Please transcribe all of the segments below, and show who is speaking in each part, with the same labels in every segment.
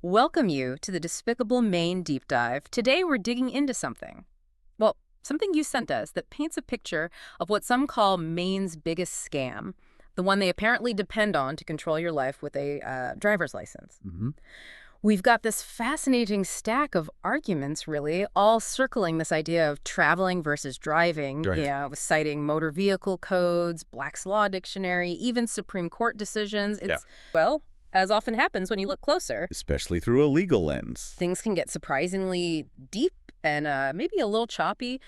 Speaker 1: Welcome you to the Despicable Maine deep dive. Today we're digging into something. Well, something you sent us that paints a picture of what some call Maine's biggest scam, the one they apparently depend on to control your life with a driver's license. We've got this fascinating stack of arguments, really, all circling this idea of traveling versus driving,
Speaker 2: Right.
Speaker 1: citing motor vehicle codes, Black's Law Dictionary, even Supreme Court decisions.
Speaker 2: Yeah.
Speaker 1: Well, as often happens when you look closer,
Speaker 2: Especially through a legal lens.
Speaker 1: things can get surprisingly deep and maybe a little choppy.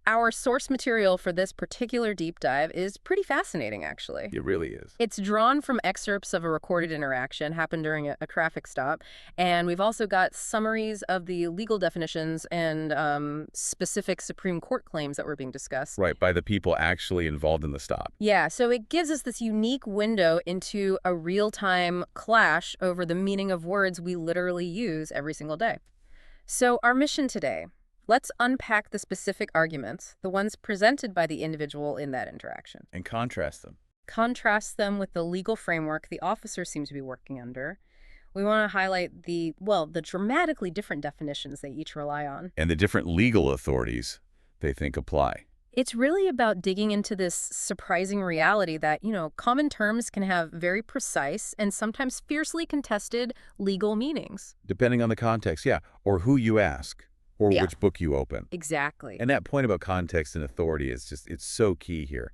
Speaker 1: Our source material for this particular deep dive is pretty fascinating, actually.
Speaker 2: It really is.
Speaker 1: It's drawn from excerpts of a recorded interaction happened during a traffic stop, and we've also got summaries of the legal definitions and specific Supreme Court claims that were being discussed.
Speaker 2: Right, by the people actually involved in the stop.
Speaker 1: Yeah, so it gives us this unique window into a real-time clash over the meaning of words we literally use every single day. So our mission today, let's unpack the specific arguments, the ones presented by the individual in that interaction.
Speaker 2: And contrast them.
Speaker 1: Contrast them with the legal framework the officers seem to be working under. We want to highlight the dramatically different definitions they each rely on.
Speaker 2: And the different legal authorities they think apply.
Speaker 1: It's really about digging into this surprising reality that, common terms can have very precise and sometimes fiercely contested legal meanings.
Speaker 2: Depending on the context, yeah. Or who you ask. Or
Speaker 1: Yeah.
Speaker 2: which book you open.
Speaker 1: Exactly.
Speaker 2: And that point about context and authority is it's so key here.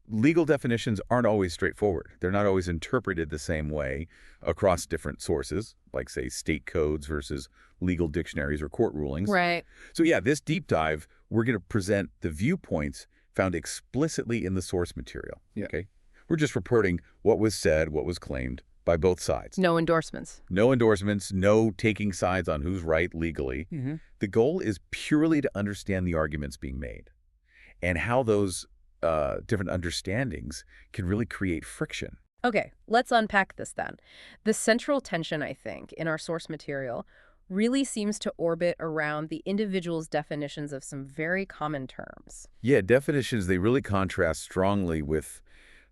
Speaker 2: Legal definitions aren't always straightforward. They're not always interpreted the same way across different sources, like, say, state codes versus legal dictionaries or court rulings.
Speaker 1: Right.
Speaker 2: So, yeah, this deep dive, we're going to present the viewpoints found explicitly in the source material.
Speaker 1: Yeah.
Speaker 2: Okay? We're just reporting what was said, what was claimed by both sides.
Speaker 1: No endorsements.
Speaker 2: No endorsements, no taking sides on who's right legally. The goal is purely to understand the arguments being made and how those different understandings can really create friction.
Speaker 1: Okay, let's unpack this then. The central tension, I think, in our source material really seems to orbit around the individual's definitions of some very common terms.
Speaker 2: Yeah, definitions, they really contrast strongly with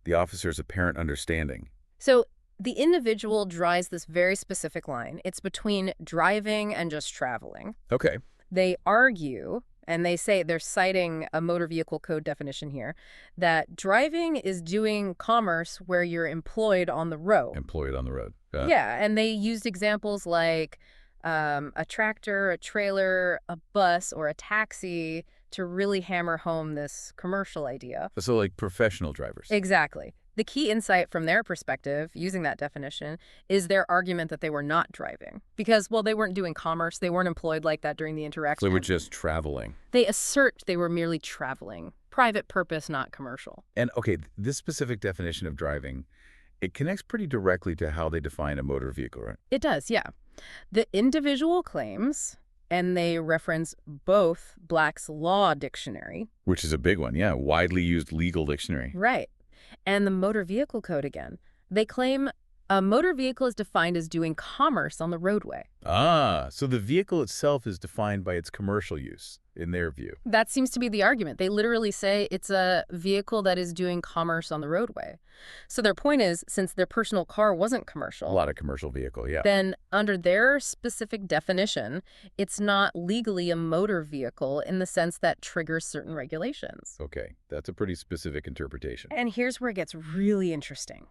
Speaker 2: the officer's apparent understanding.
Speaker 1: So the individual draws this very specific line. It's between driving and just traveling.
Speaker 2: Okay.
Speaker 1: They argue, and they say they're citing a motor vehicle code definition here, that driving is doing commerce where you're employed on the road.
Speaker 2: Employed on the road.
Speaker 1: Yeah, and they used examples like a tractor, a trailer, a bus, or a taxi to really hammer home this commercial idea.
Speaker 2: So like professional drivers.
Speaker 1: Exactly. The key insight from their perspective, using that definition, is their argument that they were not driving. Because, well, they weren't doing commerce. They weren't employed like that during the interaction.
Speaker 2: So they were just traveling.
Speaker 1: They assert they were merely traveling. Private purpose, not commercial.
Speaker 2: And, okay, this specific definition of driving, it connects pretty directly to how they define a motor vehicle, right?
Speaker 1: It does, yeah. The individual claims, and they reference both Black's Law Dictionary.
Speaker 2: Which is a big one, yeah. Widely used legal dictionary.
Speaker 1: Right. And the motor vehicle code again. They claim a motor vehicle is defined as doing commerce on the roadway.
Speaker 2: Ah, so the vehicle itself is defined by its commercial use, in their view.
Speaker 1: That seems to be the argument. They literally say it's a vehicle that is doing commerce on the roadway. So their point is, since their personal car wasn't commercial,
Speaker 2: A lot of commercial vehicle, yeah.
Speaker 1: then under their specific definition, it's not legally a motor vehicle in the sense that triggers certain regulations.
Speaker 2: Okay, that's a pretty specific interpretation.
Speaker 1: And here's where it gets really interesting.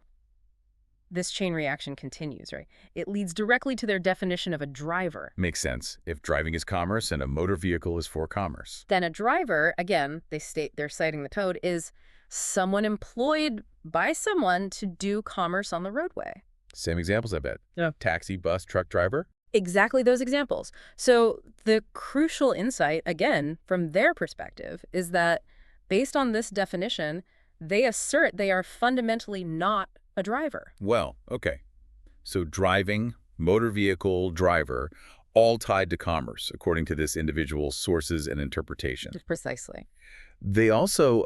Speaker 1: This chain reaction continues, right? It leads directly to their definition of a driver.
Speaker 2: Makes sense. If driving is commerce and a motor vehicle is for commerce.
Speaker 1: Then a driver, again, they state they're citing the code, is someone employed by someone to do commerce on the roadway.
Speaker 2: Same examples, I bet.
Speaker 1: Yeah.
Speaker 2: Taxi, bus, truck driver.
Speaker 1: Exactly those examples. So the crucial insight, again, from their perspective, is that based on this definition, they assert they are fundamentally not a driver.
Speaker 2: Well, okay. So driving, motor vehicle, driver, all tied to commerce, according to this individual's sources and interpretation.
Speaker 1: Precisely.
Speaker 2: They also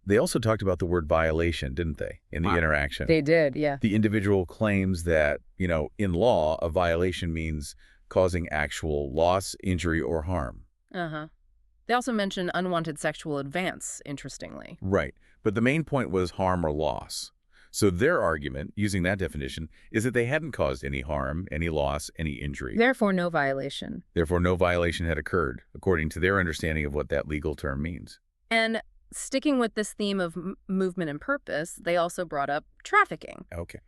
Speaker 2: talked about the word violation, didn't they, in the interaction?
Speaker 1: They did, yeah.
Speaker 2: The individual claims that, in law, a violation means causing actual loss, injury, or harm.
Speaker 1: Uh-huh. They also mention unwanted sexual advance, interestingly.
Speaker 2: Right. But the main point was harm or loss. So their argument, using that definition, is that they hadn't caused any harm, any loss, any injury.
Speaker 1: Therefore, no violation.
Speaker 2: Therefore, no violation had occurred, according to their understanding of what that legal term means.
Speaker 1: And sticking with this theme of movement and purpose, they also brought up trafficking.
Speaker 2: Okay.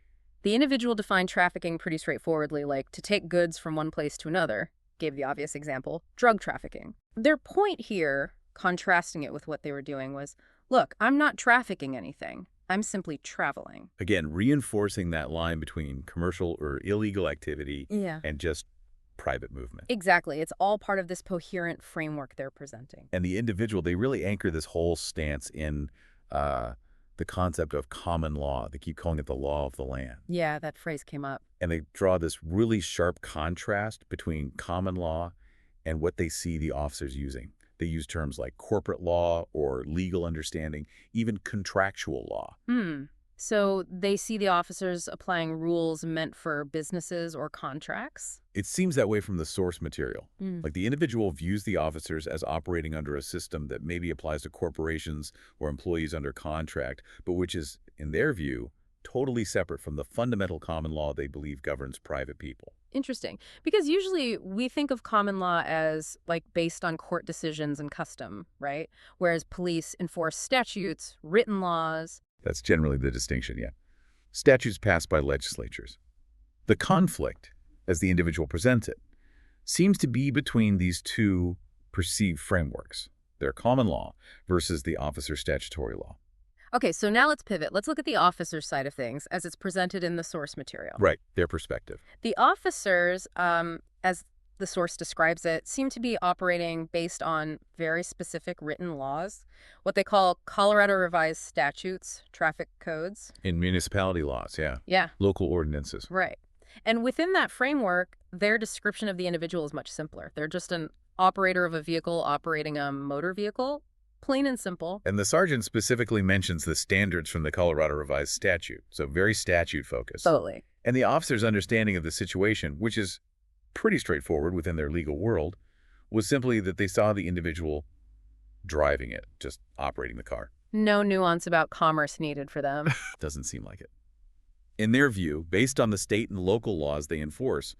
Speaker 1: The individual defined trafficking pretty straightforwardly, like to take goods from one place to another. Gave the obvious example, drug trafficking. Their point here, contrasting it with what they were doing, was, look, I'm not trafficking anything. I'm simply traveling.
Speaker 2: Again, reinforcing that line between commercial or illegal activity and just private movement.
Speaker 1: Exactly. It's all part of this coherent framework they're presenting.
Speaker 2: And the individual, they really anchor this whole stance in the concept of common law. They keep calling it the law of the land.
Speaker 1: Yeah, that phrase came up.
Speaker 2: And they draw this really sharp contrast between common law and what they see the officers using. They use terms like corporate law or legal understanding, even contractual law.
Speaker 1: So they see the officers applying rules meant for businesses or contracts?
Speaker 2: It seems that way from the source material. Like the individual views the officers as operating under a system that maybe applies to corporations or employees under contract, but which is, in their view, totally separate from the fundamental common law they believe governs private people.
Speaker 1: Interesting. Because usually we think of common law as like based on court decisions and custom, right? Whereas police enforce statutes, written laws.
Speaker 2: That's generally the distinction, yeah. Statutes passed by legislatures. The conflict, as the individual presents it, seems to be between these two perceived frameworks, their common law versus the officer's statutory law.
Speaker 1: Okay, so now let's pivot. Let's look at the officer's side of things as it's presented in the source material.
Speaker 2: Right, their perspective.
Speaker 1: The officers, as the source describes it, seem to be operating based on very specific written laws, what they call Colorado Revised Statutes, traffic codes.
Speaker 2: In municipality laws, yeah.
Speaker 1: Yeah.
Speaker 2: Local ordinances.
Speaker 1: Right. And within that framework, their description of the individual is much simpler. They're just an operator of a vehicle operating a motor vehicle. Plain and simple.
Speaker 2: And the sergeant specifically mentions the standards from the Colorado Revised Statute, so very statute-focused.
Speaker 1: Totally.
Speaker 2: And the officer's understanding of the situation, which is pretty straightforward within their legal world, was simply that they saw the individual driving it, just operating the car.
Speaker 1: No nuance about commerce needed for them.
Speaker 2: Doesn't seem like it. In their view, based on the state and local laws they enforce,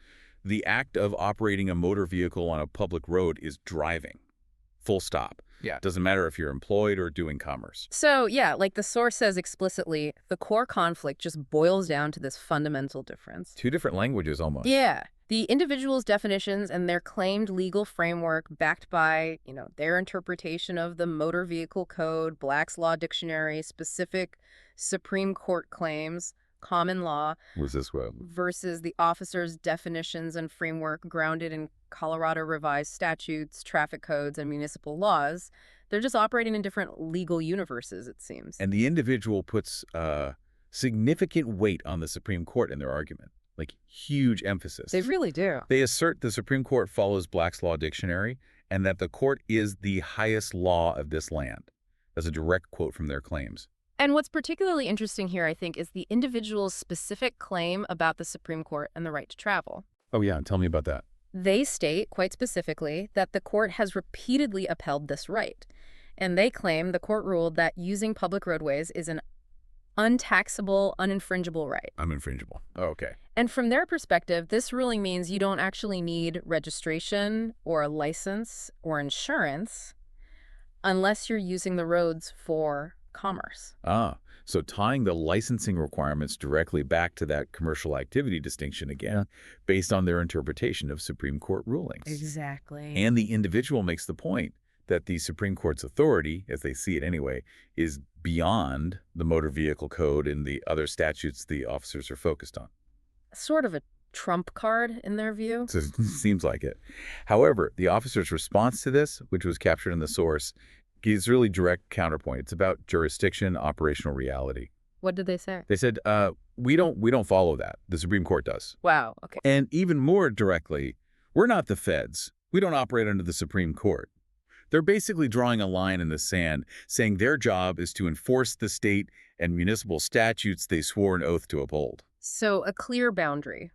Speaker 2: the act of operating a motor vehicle on a public road is driving. Full stop. Yeah. Doesn't matter if you're employed or doing commerce.
Speaker 1: So, yeah, like the source says explicitly, the core conflict just boils down to this fundamental difference.
Speaker 2: Two different languages almost.
Speaker 1: Yeah. The individual's definitions and their claimed legal framework backed by, their interpretation of the Motor Vehicle Code, Black's Law Dictionary, specific Supreme Court claims, common law,
Speaker 2: Was this what?
Speaker 1: versus the officer's definitions and framework grounded in Colorado Revised Statutes, traffic codes, and municipal laws. They're just operating in different legal universes, it seems.
Speaker 2: And the individual puts significant weight on the Supreme Court in their argument, like huge emphasis.
Speaker 1: They really do.
Speaker 2: They assert the Supreme Court follows Black's Law Dictionary and that the court is the highest law of this land. That's a direct quote from their claims.
Speaker 1: And what's particularly interesting here, I think, is the individual's specific claim about the Supreme Court and the right to travel.
Speaker 2: Oh, yeah. Tell me about that.
Speaker 1: They state, quite specifically, that the court has repeatedly upheld this right. And they claim the court ruled that using public roadways is an untaxable, uninfringible right.
Speaker 2: Uninfringible. Oh, okay.
Speaker 1: And from their perspective, this ruling means you don't actually need registration or a license or insurance unless you're using the roads for commerce.
Speaker 2: So tying the licensing requirements directly back to that commercial activity distinction again, based on their interpretation of Supreme Court rulings.
Speaker 1: Exactly.
Speaker 2: And the individual makes the point that the Supreme Court's authority, as they see it anyway, is beyond the Motor Vehicle Code and the other statutes the officers are focused on.
Speaker 1: Sort of a trump card in their view.
Speaker 2: So it seems like it. However, the officer's response to this, which was captured in the source, gives really direct counterpoint. It's about jurisdiction, operational reality.
Speaker 1: What did they say?
Speaker 2: They said, we don't follow that. The Supreme Court does.
Speaker 1: Wow, okay.
Speaker 2: And even more directly, we're not the feds. We don't operate under the Supreme Court. They're basically drawing a line in the sand, saying their job is to enforce the state and municipal statutes they swore an oath to uphold.
Speaker 1: So a clear boundary.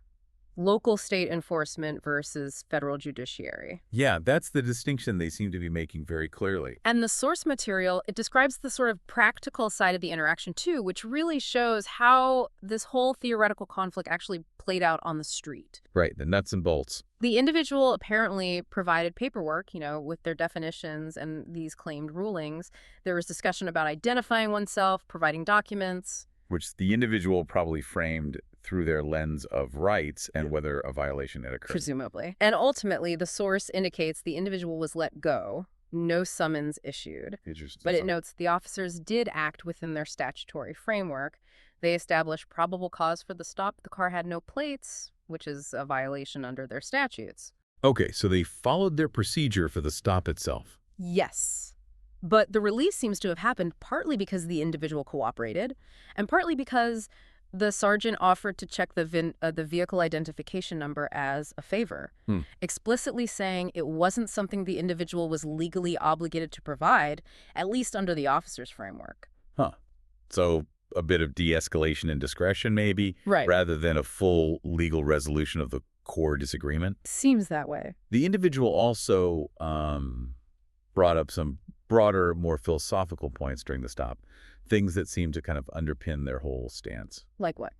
Speaker 1: Local state enforcement versus federal judiciary.
Speaker 2: Yeah, that's the distinction they seem to be making very clearly.
Speaker 1: And the source material, it describes the sort of practical side of the interaction too, which really shows how this whole theoretical conflict actually played out on the street.
Speaker 2: Right, the nuts and bolts.
Speaker 1: The individual apparently provided paperwork, with their definitions and these claimed rulings. There was discussion about identifying oneself, providing documents.
Speaker 2: Which the individual probably framed through their lens of rights and whether a violation had occurred.
Speaker 1: Presumably. And ultimately, the source indicates the individual was let go, no summons issued.
Speaker 2: Interesting.
Speaker 1: But it notes the officers did act within their statutory framework. They established probable cause for the stop. The car had no plates, which is a violation under their statutes.
Speaker 2: Okay, so they followed their procedure for the stop itself.
Speaker 1: Yes. But the release seems to have happened partly because the individual cooperated, and partly because the sergeant offered to check the vehicle identification number as a favor, explicitly saying it wasn't something the individual was legally obligated to provide, at least under the officer's framework.
Speaker 2: Huh. So a bit of de-escalation and discretion, maybe,
Speaker 1: Right.
Speaker 2: rather than a full legal resolution of the core disagreement.
Speaker 1: Seems that way.
Speaker 2: The individual also brought up some broader, more philosophical points during the stop, things that seem to kind of underpin their whole stance.
Speaker 1: Like what?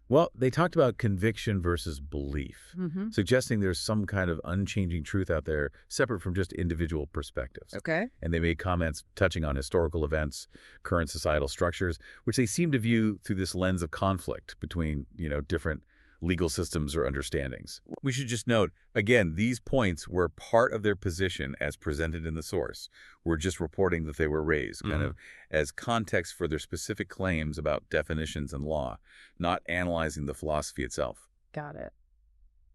Speaker 2: Well, they talked about conviction versus belief, suggesting there's some kind of unchanging truth out there separate from just individual perspectives.
Speaker 1: Okay.
Speaker 2: And they made comments touching on historical events, current societal structures, which they seem to view through this lens of conflict between, different legal systems or understandings. We should just note, again, these points were part of their position as presented in the source. We're just reporting that they were raised, kind of as context for their specific claims about definitions and law, not analyzing the philosophy itself.
Speaker 1: Got it.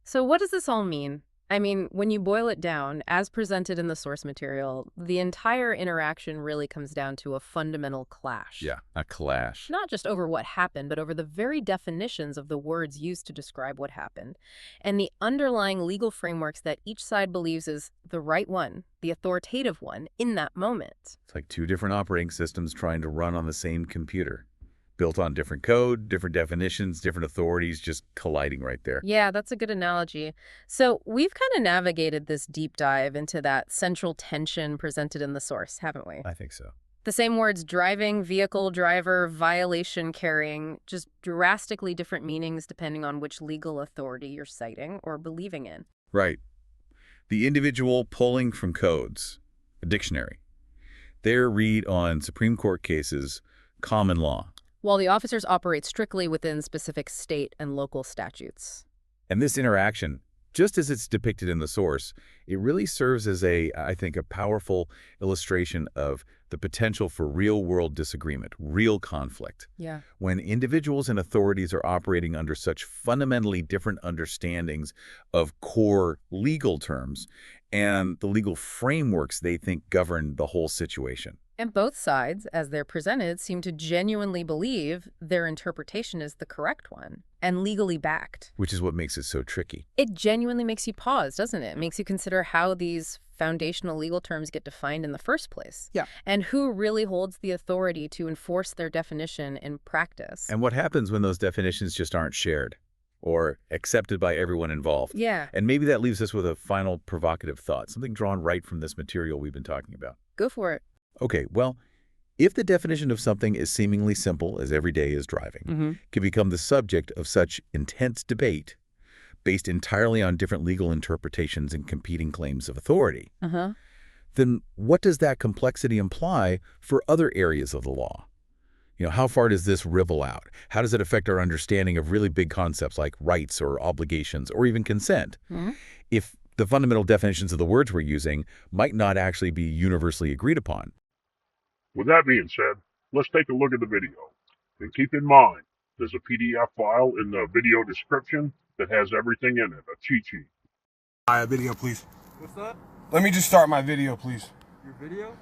Speaker 1: So what does this all mean? I mean, when you boil it down, as presented in the source material, the entire interaction really comes down to a fundamental clash.
Speaker 2: Yeah, a clash.
Speaker 1: Not just over what happened, but over the very definitions of the words used to describe what happened, and the underlying legal frameworks that each side believes is the right one, the authoritative one, in that moment.
Speaker 2: It's like two different operating systems trying to run on the same computer. Built on different code, different definitions, different authorities, just colliding right there.
Speaker 1: Yeah, that's a good analogy. So we've kind of navigated this deep dive into that central tension presented in the source, haven't we?
Speaker 2: I think so.
Speaker 1: The same words, driving, vehicle, driver, violation, carrying, just drastically different meanings depending on which legal authority you're citing or believing in.
Speaker 2: Right. The individual pulling from codes, a dictionary. Their read on Supreme Court cases, common law.
Speaker 1: While the officers operate strictly within specific state and local statutes.
Speaker 2: And this interaction, just as it's depicted in the source, it really serves as I think, a powerful illustration of the potential for real-world disagreement, real conflict.
Speaker 1: Yeah.
Speaker 2: When individuals and authorities are operating under such fundamentally different understandings of core legal terms and the legal frameworks they think govern the whole situation.
Speaker 1: And both sides, as they're presented, seem to genuinely believe their interpretation is the correct one and legally backed.
Speaker 2: Which is what makes it so tricky.
Speaker 1: It genuinely makes you pause, doesn't it? It makes you consider how these foundational legal terms get defined in the first place.
Speaker 2: Yeah.
Speaker 1: And who really holds the authority to enforce their definition in practice.
Speaker 2: And what happens when those definitions just aren't shared or accepted by everyone involved?
Speaker 1: Yeah.
Speaker 2: And maybe that leaves us with a final provocative thought, something drawn right from this material we've been talking about.
Speaker 1: Go for it.
Speaker 2: Okay, well, if the definition of something as seemingly simple as every day is driving can become the subject of such intense debate based entirely on different legal interpretations and competing claims of authority, then what does that complexity imply for other areas of the law? How far does this ripple out? How does it affect our understanding of really big concepts like rights or obligations or even consent? If the fundamental definitions of the words we're using might not actually be universally agreed upon.
Speaker 3: With that being said, let's take a look at the video. And keep in mind, there's a PDF file in the video description that has everything in it, a cheat sheet.
Speaker 4: A video, please.
Speaker 5: What's that?
Speaker 4: Let me just start my video, please.
Speaker 5: Your video?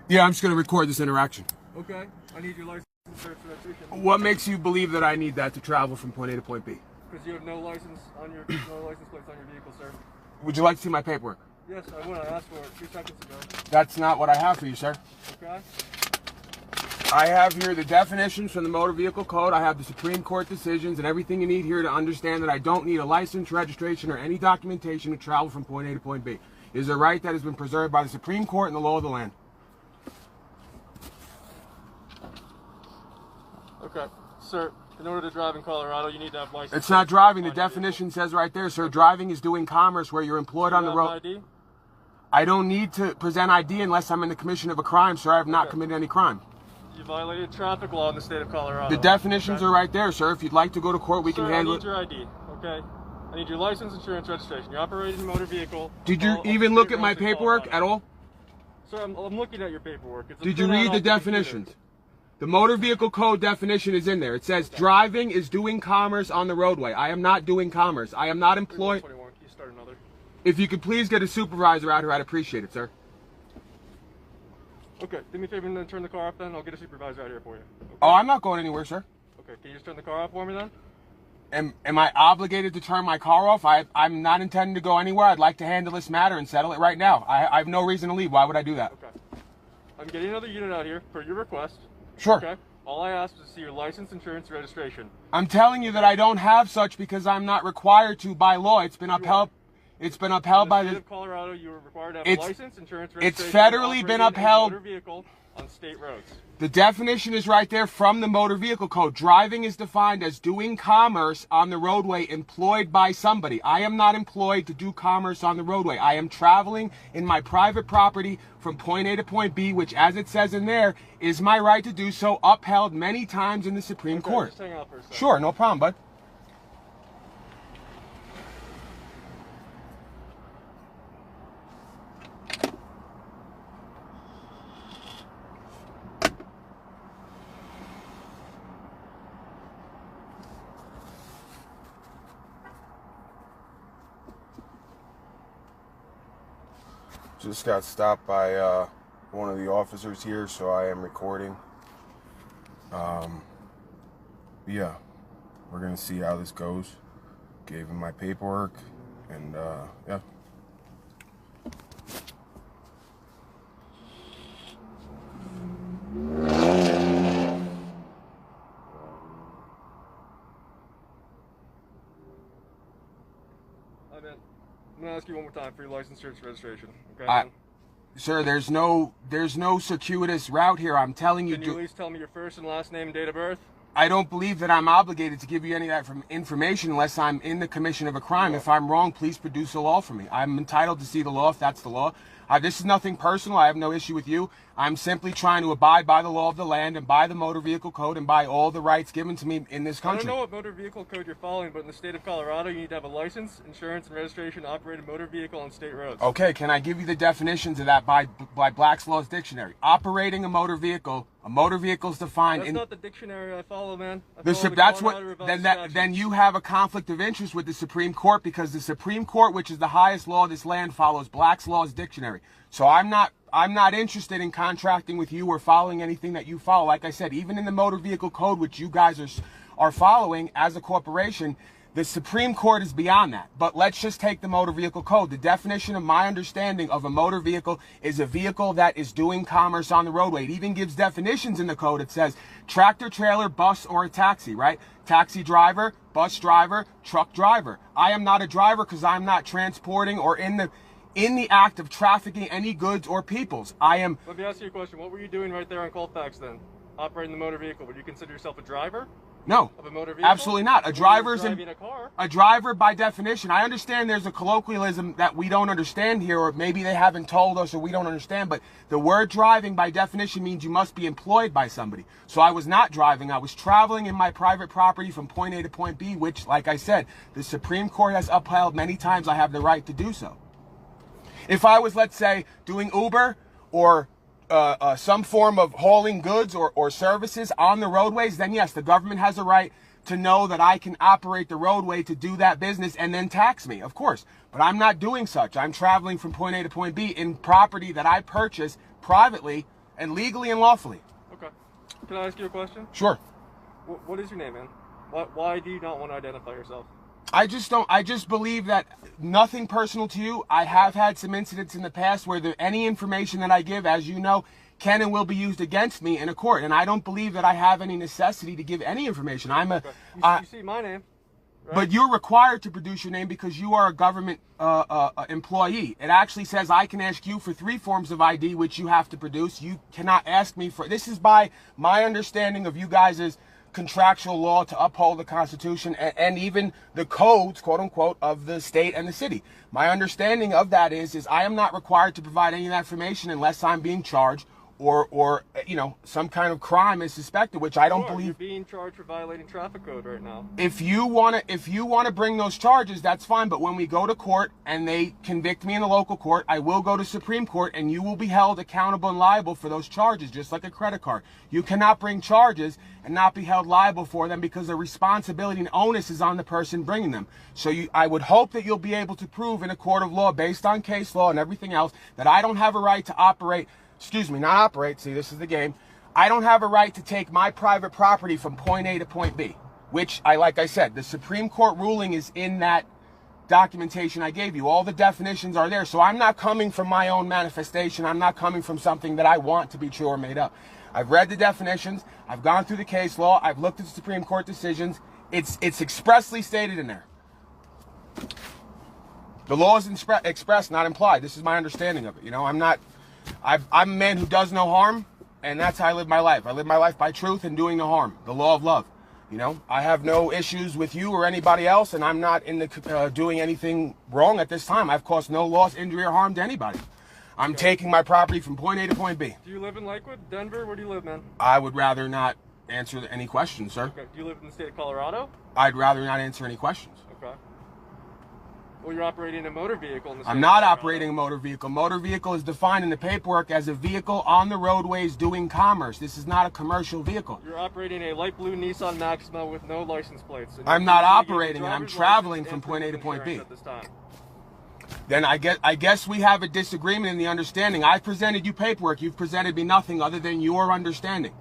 Speaker 4: Yeah, I'm just going to record this interaction.
Speaker 5: Okay. I need your license and registration.
Speaker 4: What makes you believe that I need that to travel from point A to point B?
Speaker 5: Because you have no license on your license plates on your vehicle, sir.
Speaker 4: Would you like to see my paperwork?
Speaker 5: Yes, I would. I asked for it 2 seconds ago.
Speaker 4: That's not what I have for you, sir.
Speaker 5: Okay.
Speaker 4: I have here the definitions from the Motor Vehicle Code. I have the Supreme Court decisions and everything you need here to understand that I don't need a license, registration, or any documentation to travel from point A to point B. It is a right that has been preserved by the Supreme Court and the law of the land.
Speaker 5: Okay. Sir, in order to drive in Colorado, you need to have license.
Speaker 4: It's not driving. The definition says right there, sir, driving is doing commerce where you're employed on the road.
Speaker 5: ID?
Speaker 4: I don't need to present ID unless I'm in the commission of a crime, sir. I have not committed any crime.
Speaker 5: You violated traffic law in the state of Colorado.
Speaker 4: The definitions are right there, sir. If you'd like to go to court, we can handle it.
Speaker 5: I need your ID, okay? I need your license, insurance, registration. You're operating a motor vehicle.
Speaker 4: Did you even look at my paperwork at all?
Speaker 5: Sir, I'm looking at your paperwork.
Speaker 4: Did you read the definitions? The Motor Vehicle Code definition is in there. It says driving is doing commerce on the roadway. I am not doing commerce. I am not employed.
Speaker 5: Can you start another?
Speaker 4: If you could please get a supervisor out here, I'd appreciate it, sir.
Speaker 5: Okay, do me a favor and then turn the car off then. I'll get a supervisor out here for you. Okay?
Speaker 4: Oh, I'm not going anywhere, sir.
Speaker 5: Okay, can you just turn the car off for me then?
Speaker 4: Am I obligated to turn my car off? I'm not intending to go anywhere. I'd like to handle this matter and settle it right now. I have no reason to leave. Why would I do that?
Speaker 5: Okay. I'm getting another unit out here per your request.
Speaker 4: Sure.
Speaker 5: Okay. All I asked was to see your license, insurance, registration.
Speaker 4: I'm telling you that I don't have such because I'm not required to by law. It's been upheld. It's been upheld by the
Speaker 5: state of Colorado. You are required to have a license, insurance, registration.
Speaker 4: It's federally been upheld.
Speaker 5: Motor vehicle on state roads.
Speaker 4: The definition is right there from the Motor Vehicle Code. Driving is defined as doing commerce on the roadway employed by somebody. I am not employed to do commerce on the roadway. I am traveling in my private property from point A to point B, which, as it says in there, is my right to do so, upheld many times in the Supreme Court.
Speaker 5: Just hang out for a second.
Speaker 4: Sure, no problem, bud. Just got stopped by one of the officers here, so I am recording. Yeah, we're gonna see how this goes. Gave him my paperwork, and yeah.
Speaker 5: I'm gonna ask you one more time for your license, insurance, registration. Okay.
Speaker 4: Sir, there's no circuitous route here. I'm telling you.
Speaker 5: Can you at least tell me your first and last name and date of birth?
Speaker 4: I don't believe that I'm obligated to give you any of that information unless I'm in the commission of a crime. If I'm wrong, please produce a law for me. I'm entitled to see the law if that's the law. This is nothing personal. I have no issue with you. I'm simply trying to abide by the law of the land and by the Motor Vehicle Code and by all the rights given to me in this country.
Speaker 5: I don't know what Motor Vehicle Code you're following, but in the state of Colorado, you need to have a license, insurance, and registration to operate a motor vehicle on state roads.
Speaker 4: Okay, can I give you the definitions of that by Black's Law's Dictionary? Operating a motor vehicle is defined
Speaker 5: That's
Speaker 4: in...
Speaker 5: not the dictionary I follow, man.
Speaker 4: Then you have a conflict of interest with the Supreme Court because the Supreme Court, which is the highest law of this land, follows Black's Law's Dictionary. So I'm not interested in contracting with you or following anything that you follow. Like I said, even in the Motor Vehicle Code, which you guys are following as a corporation, the Supreme Court is beyond that. But let's just take the Motor Vehicle Code. The definition of my understanding of a motor vehicle is a vehicle that is doing commerce on the roadway. It even gives definitions in the code. It says tractor, trailer, bus, or a taxi, right? Taxi driver, bus driver, truck driver. I am not a driver because I'm not transporting or in the act of trafficking any goods or peoples.
Speaker 5: Let me ask you a question. What were you doing right there on Colfax then? Operating the motor vehicle. Would you consider yourself a driver?
Speaker 4: No.
Speaker 5: Of a motor vehicle?
Speaker 4: Absolutely not. A driver by definition. I understand there's a colloquialism that we don't understand here, or maybe they haven't told us or we don't understand, but the word driving by definition means you must be employed by somebody. So I was not driving. I was traveling in my private property from point A to point B, which, like I said, the Supreme Court has upheld many times. I have the right to do so. If I was, let's say, doing Uber or some form of hauling goods or services on the roadways, then yes, the government has a right to know that I can operate the roadway to do that business and then tax me, of course. But I'm not doing such. I'm traveling from point A to point B in property that I purchase privately and legally and lawfully.
Speaker 5: Okay. Can I ask you a question?
Speaker 4: Sure.
Speaker 5: What is your name, man? Why do you not want to identify yourself?
Speaker 4: I just believe that nothing personal to you. I have had some incidents in the past where any information that I give, as you know, can and will be used against me in a court. And I don't believe that I have any necessity to give any information.
Speaker 5: You see my name. Right?
Speaker 4: But you're required to produce your name because you are a government employee. It actually says I can ask you for 3 forms of ID, which you have to produce. You cannot ask me for, this is by my understanding of you guys' contractual law to uphold the Constitution and even the codes, quote unquote, of the state and the city. My understanding of that is I am not required to provide any of that information unless I'm being charged or you know, some kind of crime is suspected, which I don't believe.
Speaker 5: You're being charged for violating traffic code right now.
Speaker 4: If you wanna bring those charges, that's fine. But when we go to court and they convict me in the local court, I will go to Supreme Court and you will be held accountable and liable for those charges, just like a credit card. You cannot bring charges and not be held liable for them because the responsibility and onus is on the person bringing them. So I would hope that you'll be able to prove in a court of law, based on case law and everything else, that I don't have a right to see, this is the game. I don't have a right to take my private property from point A to point B, which like I said, the Supreme Court ruling is in that documentation I gave you. All the definitions are there. So I'm not coming from my own manifestation. I'm not coming from something that I want to be true or made up. I've read the definitions. I've gone through the case law. I've looked at the Supreme Court decisions. It's expressly stated in there. The law is expressed, not implied. This is my understanding of it. You know, I'm a man who does no harm, and that's how I live my life. I live my life by truth and doing no harm, the law of love. You know, I have no issues with you or anybody else, and I'm not in the doing anything wrong at this time. I've caused no loss, injury, or harm to anybody. I'm taking my property from point A to point B.
Speaker 5: Do you live in Lakewood, Denver? Where do you live, man?
Speaker 4: I would rather not answer any questions, sir.
Speaker 5: Okay. Do you live in the state of Colorado?
Speaker 4: I'd rather not answer any questions.
Speaker 5: Okay. Well, you're operating a motor vehicle in the state
Speaker 4: I'm not operating a motor vehicle. Motor vehicle is defined in the paperwork as a vehicle on the roadways doing commerce. This is not a commercial vehicle.
Speaker 5: You're operating a light blue Nissan Maxima with no license plates.
Speaker 4: I'm not operating it. I'm traveling from point A to point B.
Speaker 5: At this time.
Speaker 4: Then I guess we have a disagreement in the understanding. I presented you paperwork. You've presented me nothing other than your understanding.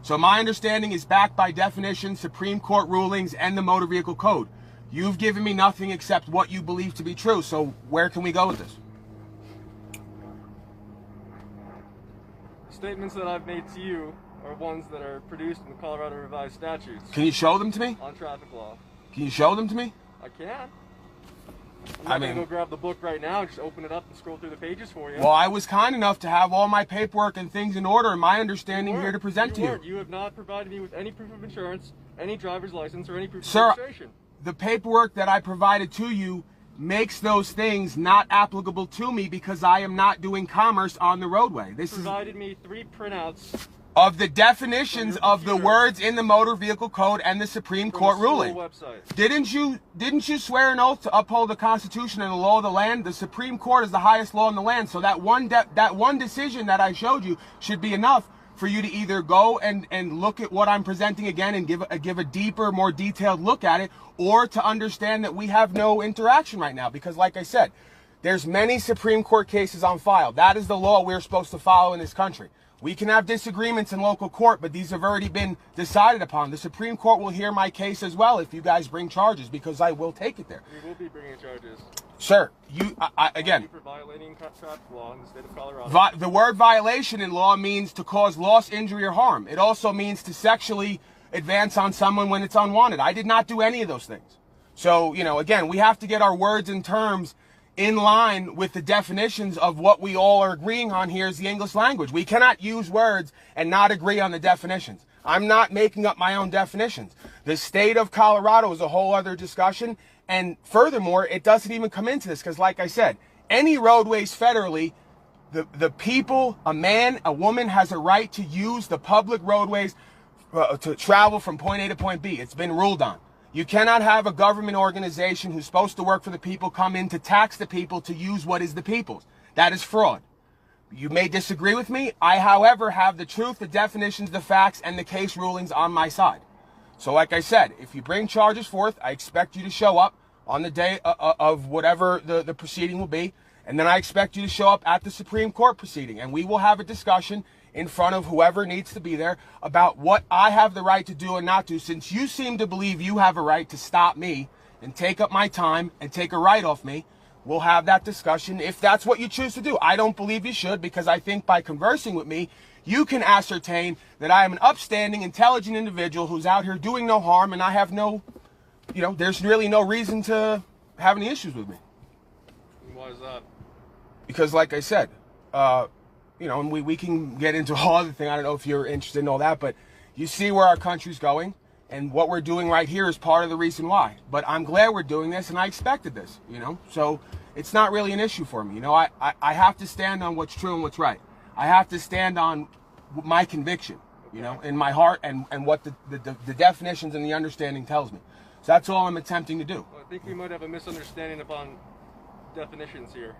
Speaker 4: So my understanding is backed by definition, Supreme Court rulings, and the Motor Vehicle Code. You've given me nothing except what you believe to be true. So where can we go with this?
Speaker 5: Statements that I've made to you are ones that are produced in the Colorado Revised Statutes.
Speaker 4: Can you show them to me?
Speaker 5: On traffic law.
Speaker 4: Can you show them to me?
Speaker 5: I can. I'm not going to go grab the book right now and just open it up and scroll through the pages for you.
Speaker 4: Well, I was kind enough to have all my paperwork and things in order and my understanding here to present to you.
Speaker 5: You have not provided me with any proof of insurance, any driver's license, or any proof of registration.
Speaker 4: The paperwork that I provided to you makes those things not applicable to me because I am not doing commerce on the roadway. This
Speaker 5: provided me 3 printouts
Speaker 4: of the definitions of the words in the Motor Vehicle Code and the Supreme Court ruling. Didn't you swear an oath to uphold the Constitution and the law of the land? The Supreme Court is the highest law in the land. So that one decision that I showed you should be enough for you to either go and look at what I'm presenting again and give a deeper, more detailed look at it, or to understand that we have no interaction right now. Because like I said, there's many Supreme Court cases on file. That is the law we're supposed to follow in this country. We can have disagreements in local court, but these have already been decided upon. The Supreme Court will hear my case as well if you guys bring charges, because I will take it there.
Speaker 5: We will be bringing charges.
Speaker 4: Sir, again,
Speaker 5: for violating traffic law in the state of Colorado.
Speaker 4: The word violation in law means to cause loss, injury, or harm. It also means to sexually advance on someone when it's unwanted. I did not do any of those things. So, you know, again, we have to get our words and terms in line with the definitions of what we all are agreeing on here is the English language. We cannot use words and not agree on the definitions. I'm not making up my own definitions. The state of Colorado is a whole other discussion. And furthermore, it doesn't even come into this because, like I said, any roadways federally, the people, a man, a woman has a right to use the public roadways to travel from point A to point B. It's been ruled on. You cannot have a government organization who's supposed to work for the people come in to tax the people to use what is the people's. That is fraud. You may disagree with me. I, however, have the truth, the definitions, the facts, and the case rulings on my side. So like I said, if you bring charges forth, I expect you to show up on the day of whatever the proceeding will be. And then I expect you to show up at the Supreme Court proceeding. And we will have a discussion in front of whoever needs to be there about what I have the right to do and not do. Since you seem to believe you have a right to stop me and take up my time and take a right off me, we'll have that discussion if that's what you choose to do. I don't believe you should, because I think by conversing with me, you can ascertain that I am an upstanding, intelligent individual who's out here doing no harm, and I have no, there's really no reason to have any issues with me.
Speaker 5: Why is that?
Speaker 4: Because, like I said, and we can get into all other things. I don't know if you're interested in all that, but you see where our country's going, and what we're doing right here is part of the reason why. But I'm glad we're doing this, and I expected this, So it's not really an issue for me. I have to stand on what's true and what's right. I have to stand on my conviction, in my heart, and what the definitions and the understanding tells me. So that's all I'm attempting to do.
Speaker 5: Well, I think we might have a misunderstanding upon definitions here.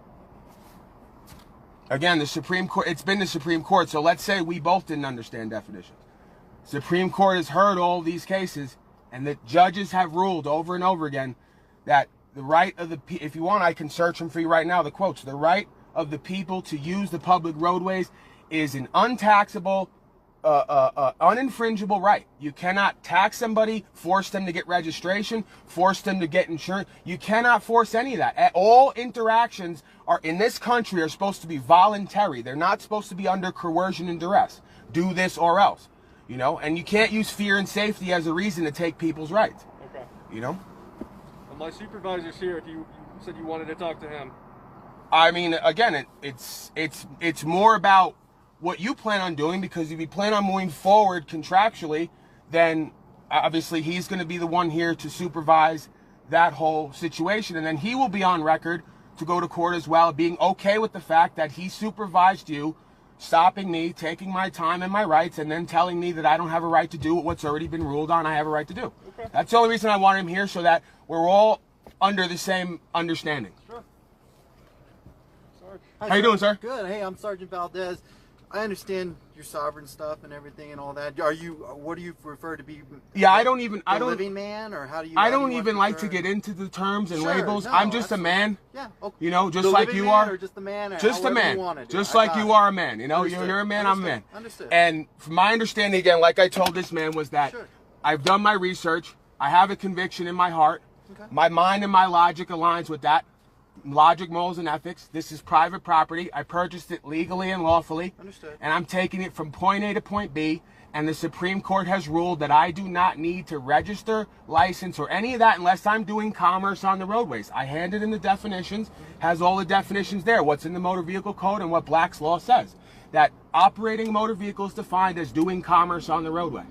Speaker 4: Again, the Supreme Court, it's been the Supreme Court, so let's say we both didn't understand definitions. Supreme Court has heard all these cases, and the judges have ruled over and over again that the right of if you want, I can search them for you right now, the quotes, the right of the people to use the public roadways is an untaxable, uninfringible right. You cannot tax somebody, force them to get registration, force them to get insurance. You cannot force any of that. All interactions in this country are supposed to be voluntary. They're not supposed to be under coercion and duress. Do this or else, and you can't use fear and safety as a reason to take people's rights.
Speaker 5: Okay.
Speaker 4: Well,
Speaker 5: my supervisor's here. If you said you wanted to talk to him.
Speaker 4: I mean, again, it's more about what you plan on doing, because if you plan on moving forward contractually, then obviously he's going to be the one here to supervise that whole situation, and then he will be on record to go to court as well, being okay with the fact that he supervised you, stopping me, taking my time and my rights, and then telling me that I don't have a right to do what's already been ruled on I have a right to do.
Speaker 5: Okay.
Speaker 4: That's the only reason I want him here, so that we're all under the same understanding.
Speaker 5: Sure. Sarge.
Speaker 6: Hi,
Speaker 4: How you doing, sir?
Speaker 6: Good. Hey, I'm Sergeant Valdez. I understand your sovereign stuff and everything and all that. What do you refer to be?
Speaker 4: Yeah,
Speaker 6: living man, or how do you?
Speaker 4: I don't even like to get into the terms and labels.
Speaker 6: No,
Speaker 4: I'm just a man.
Speaker 6: Yeah.
Speaker 4: just
Speaker 6: Okay. The
Speaker 4: like
Speaker 6: living
Speaker 4: you
Speaker 6: man,
Speaker 4: are.
Speaker 6: or just a man. Or
Speaker 4: just a man. Just like you are a man. You're a man. I'm a man.
Speaker 6: Understood.
Speaker 4: And from my understanding, again, like I told this man, was that I've done my research. I have a conviction in my heart.
Speaker 6: Okay.
Speaker 4: My mind and my logic aligns with that. Logic, morals, and ethics. This is private property. I purchased it legally and lawfully.
Speaker 6: Understood.
Speaker 4: And I'm taking it from point A to point B. And the Supreme Court has ruled that I do not need to register, license, or any of that unless I'm doing commerce on the roadways. I handed in the definitions, has all the definitions there, what's in the Motor Vehicle Code and what Black's Law says. That operating a motor vehicle is defined as doing commerce on the roadway.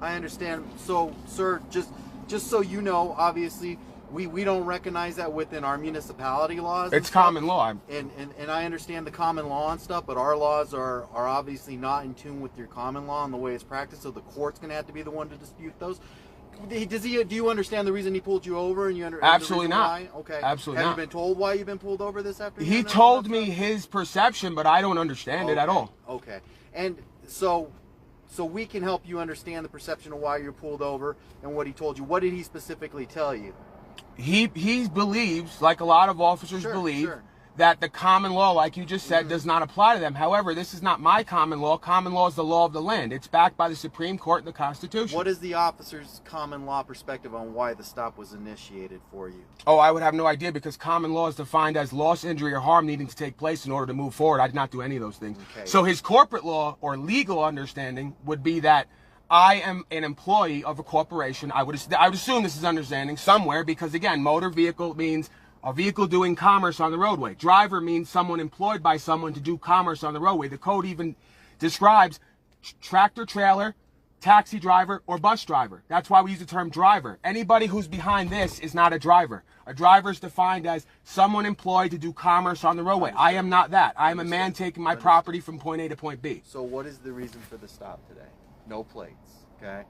Speaker 6: I understand. So, sir, just so you know, obviously, we don't recognize that within our municipality laws.
Speaker 4: It's common law.
Speaker 6: And I understand the common law and stuff, but our laws are obviously not in tune with your common law and the way it's practiced, so the court's going to have to be the one to dispute those. Do you understand the reason he pulled you over?
Speaker 4: Absolutely not.
Speaker 6: Why? Okay.
Speaker 4: Absolutely
Speaker 6: not.
Speaker 4: Have
Speaker 6: you been told why you've been pulled over this afternoon?
Speaker 4: He told me his perception, but I don't understand it at all.
Speaker 6: Okay. And so we can help you understand the perception of why you're pulled over and what he told you. What did he specifically tell you?
Speaker 4: He believes, like a lot of officers believe, that the common law, like you just said, does not apply to them. However, this is not my common law. Common law is the law of the land. It's backed by the Supreme Court and the Constitution.
Speaker 6: What is the officer's common law perspective on why the stop was initiated for you?
Speaker 4: Oh, I would have no idea, because common law is defined as loss, injury, or harm needing to take place in order to move forward. I did not do any of those things.
Speaker 6: Okay.
Speaker 4: So his corporate law or legal understanding would be that I am an employee of a corporation. I would assume this is understanding somewhere, because again, motor vehicle means a vehicle doing commerce on the roadway. Driver means someone employed by someone to do commerce on the roadway. The code even describes tractor trailer, taxi driver, or bus driver. That's why we use the term driver. Anybody who's behind this is not a driver. A driver is defined as someone employed to do commerce on the roadway. I am not that. I am a man taking my property from point A to point B.
Speaker 6: So what is the reason for the stop today? No plates, okay?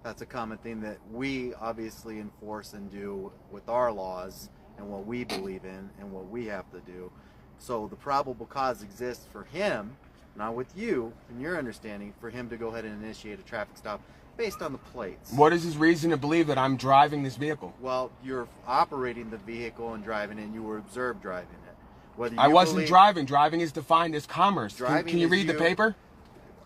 Speaker 6: That's a common thing that we obviously enforce and do with our laws and what we believe in and what we have to do. So the probable cause exists for him, not with you, in your understanding, for him to go ahead and initiate a traffic stop based on the plates.
Speaker 4: What is his reason to believe that I'm driving this vehicle?
Speaker 6: Well, you're operating the vehicle and driving it, and you were observed driving it.
Speaker 4: I wasn't driving. Driving is defined as commerce. Can you read the paper?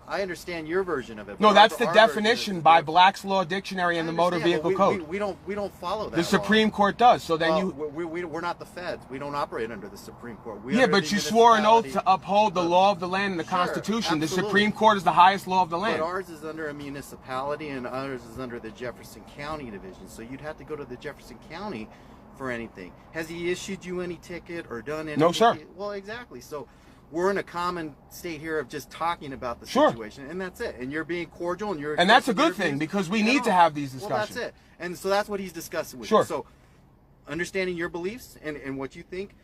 Speaker 6: I understand your version of it.
Speaker 4: No, that's the
Speaker 6: our
Speaker 4: definition by Black's Law Dictionary and the Motor Vehicle Code.
Speaker 6: We don't follow that.
Speaker 4: The Supreme Court does. So then
Speaker 6: we're not the feds. We don't operate under the Supreme Court.
Speaker 4: Yeah, but you swore an oath to uphold the law of the land and the Constitution.
Speaker 6: Absolutely.
Speaker 4: The Supreme Court is the highest law of the land.
Speaker 6: But ours is under a municipality, and ours is under the Jefferson County division. So you'd have to go to the Jefferson County for anything. Has he issued you any ticket or done anything?
Speaker 4: No, sir.
Speaker 6: Well, exactly. So we're in a common state here of just talking about the situation, and that's it. And you're being cordial, and
Speaker 4: that's a good thing, because we need to have these discussions.
Speaker 6: Well, that's it. And so that's what he's discussing with
Speaker 4: you.
Speaker 6: you. So understanding your beliefs and what you think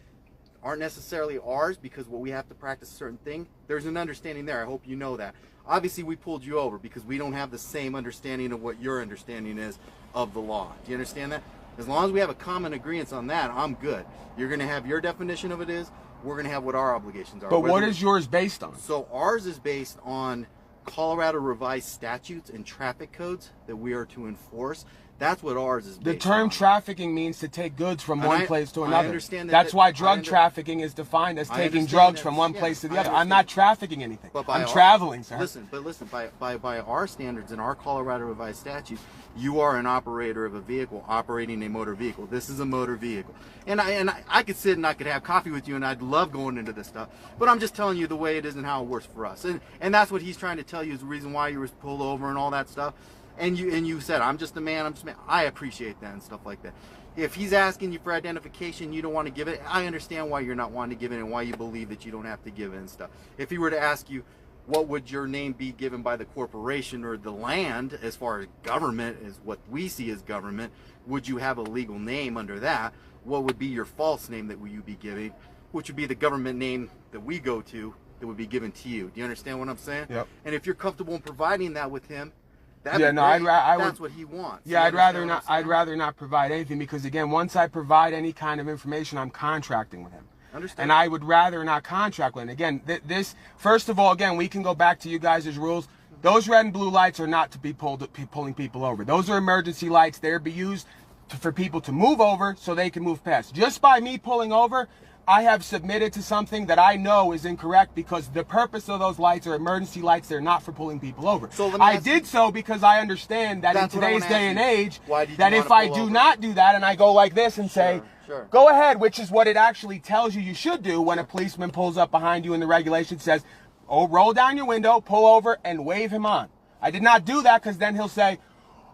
Speaker 6: aren't necessarily ours, because what we have to practice a certain thing. There's an understanding there. I hope you know that. Obviously, we pulled you over because we don't have the same understanding of what your understanding is of the law. Do you understand that? As long as we have a common agreement on that, I'm good. You're going to have your definition of it is. We're going to have what our obligations are.
Speaker 4: But what is yours based on?
Speaker 6: So ours is based on Colorado revised statutes and traffic codes that we are to enforce. That's what ours is based on.
Speaker 4: The term trafficking means to take goods from one place to another.
Speaker 6: I understand that.
Speaker 4: That's why drug trafficking is defined as taking drugs from one place to the other. I'm not trafficking anything. I'm traveling, sir.
Speaker 6: Listen, by our standards and our Colorado revised statutes, you are an operator of a vehicle operating a motor vehicle. This is a motor vehicle. And I could sit and I could have coffee with you, and I'd love going into this stuff. But I'm just telling you the way it is and how it works for us. And that's what he's trying to tell you is the reason why you were pulled over and all that stuff. And you said, I'm just a man, I appreciate that and stuff like that. If he's asking you for identification, you don't want to give it, I understand why you're not wanting to give it and why you believe that you don't have to give it and stuff. If he were to ask you, what would your name be given by the corporation or the land, as far as government, is what we see as government, would you have a legal name under that? What would be your false name that you be giving, which would be the government name that we go to that would be given to you? Do you understand what I'm saying?
Speaker 4: Yep.
Speaker 6: And if you're comfortable in providing that with him,
Speaker 4: that's
Speaker 6: what he wants.
Speaker 4: Yeah, I'd rather not provide anything, because again, once I provide any kind of information, I'm contracting with him.
Speaker 6: Understand.
Speaker 4: And I would rather not contract with him. Again, this first of all, again, we can go back to you guys' rules. Those red and blue lights are not to be pulling people over. Those are emergency lights. They're to be used for people to move over so they can move past. Just by me pulling over, I have submitted to something that I know is incorrect, because the purpose of those lights are emergency lights. They're not for pulling people over. So I did so because I understand that in today's day and age, that if I do not do that and I go like this and say, go ahead, which is what it actually tells you should do when a policeman pulls up behind you and the regulation says, oh, roll down your window, pull over, and wave him on. I did not do that, because then he'll say,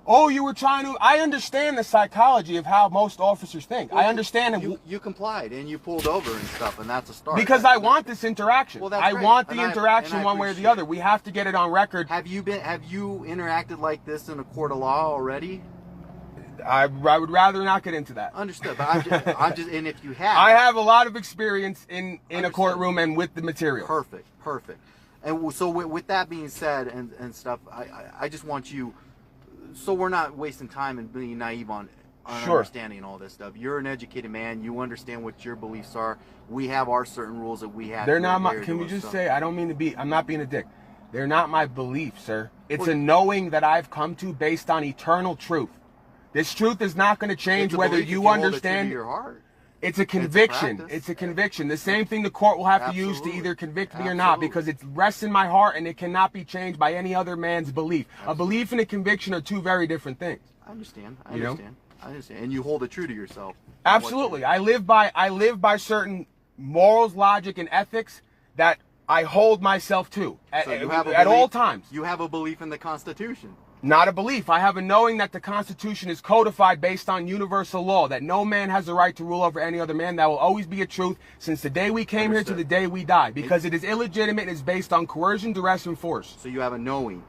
Speaker 4: oh, you were trying to... I understand the psychology of how most officers think. Well, I understand...
Speaker 6: You complied and you pulled over and stuff, and that's a start.
Speaker 4: Because I want this interaction.
Speaker 6: Well, that's
Speaker 4: I
Speaker 6: great.
Speaker 4: want the interaction one way or the other. We have to get it on record.
Speaker 6: Have you interacted like this in a court of law already?
Speaker 4: I would rather not get into that.
Speaker 6: Understood, but I'm just, and if you have...
Speaker 4: I have a lot of experience in a courtroom and with the material.
Speaker 6: Perfect. And so with that being said and stuff, I just want you... So we're not wasting time and being naive on understanding all this stuff. You're an educated man. You understand what your beliefs are. We have our certain rules that we have.
Speaker 4: They're not my... Can we just say, I don't mean to be... I'm not being a dick. They're not my beliefs, sir. It's a knowing that I've come to based on eternal truth. This truth is not going to change whether you understand...
Speaker 6: Your heart.
Speaker 4: It's a conviction. It's a conviction. The same thing the court will have to use to either convict me or not, because it rests in my heart and it cannot be changed by any other man's belief. A belief and a conviction are two very different things.
Speaker 6: I understand. I understand. And you hold it true to yourself.
Speaker 4: Absolutely. I live by certain morals, logic, and ethics that I hold myself to at all times.
Speaker 6: You have a belief in the Constitution.
Speaker 4: Not a belief. I have a knowing that the Constitution is codified based on universal law, that no man has the right to rule over any other man. That will always be a truth since the day we came here to the day we die, because it is illegitimate and is based on coercion, duress, and force.
Speaker 6: So you have a knowing.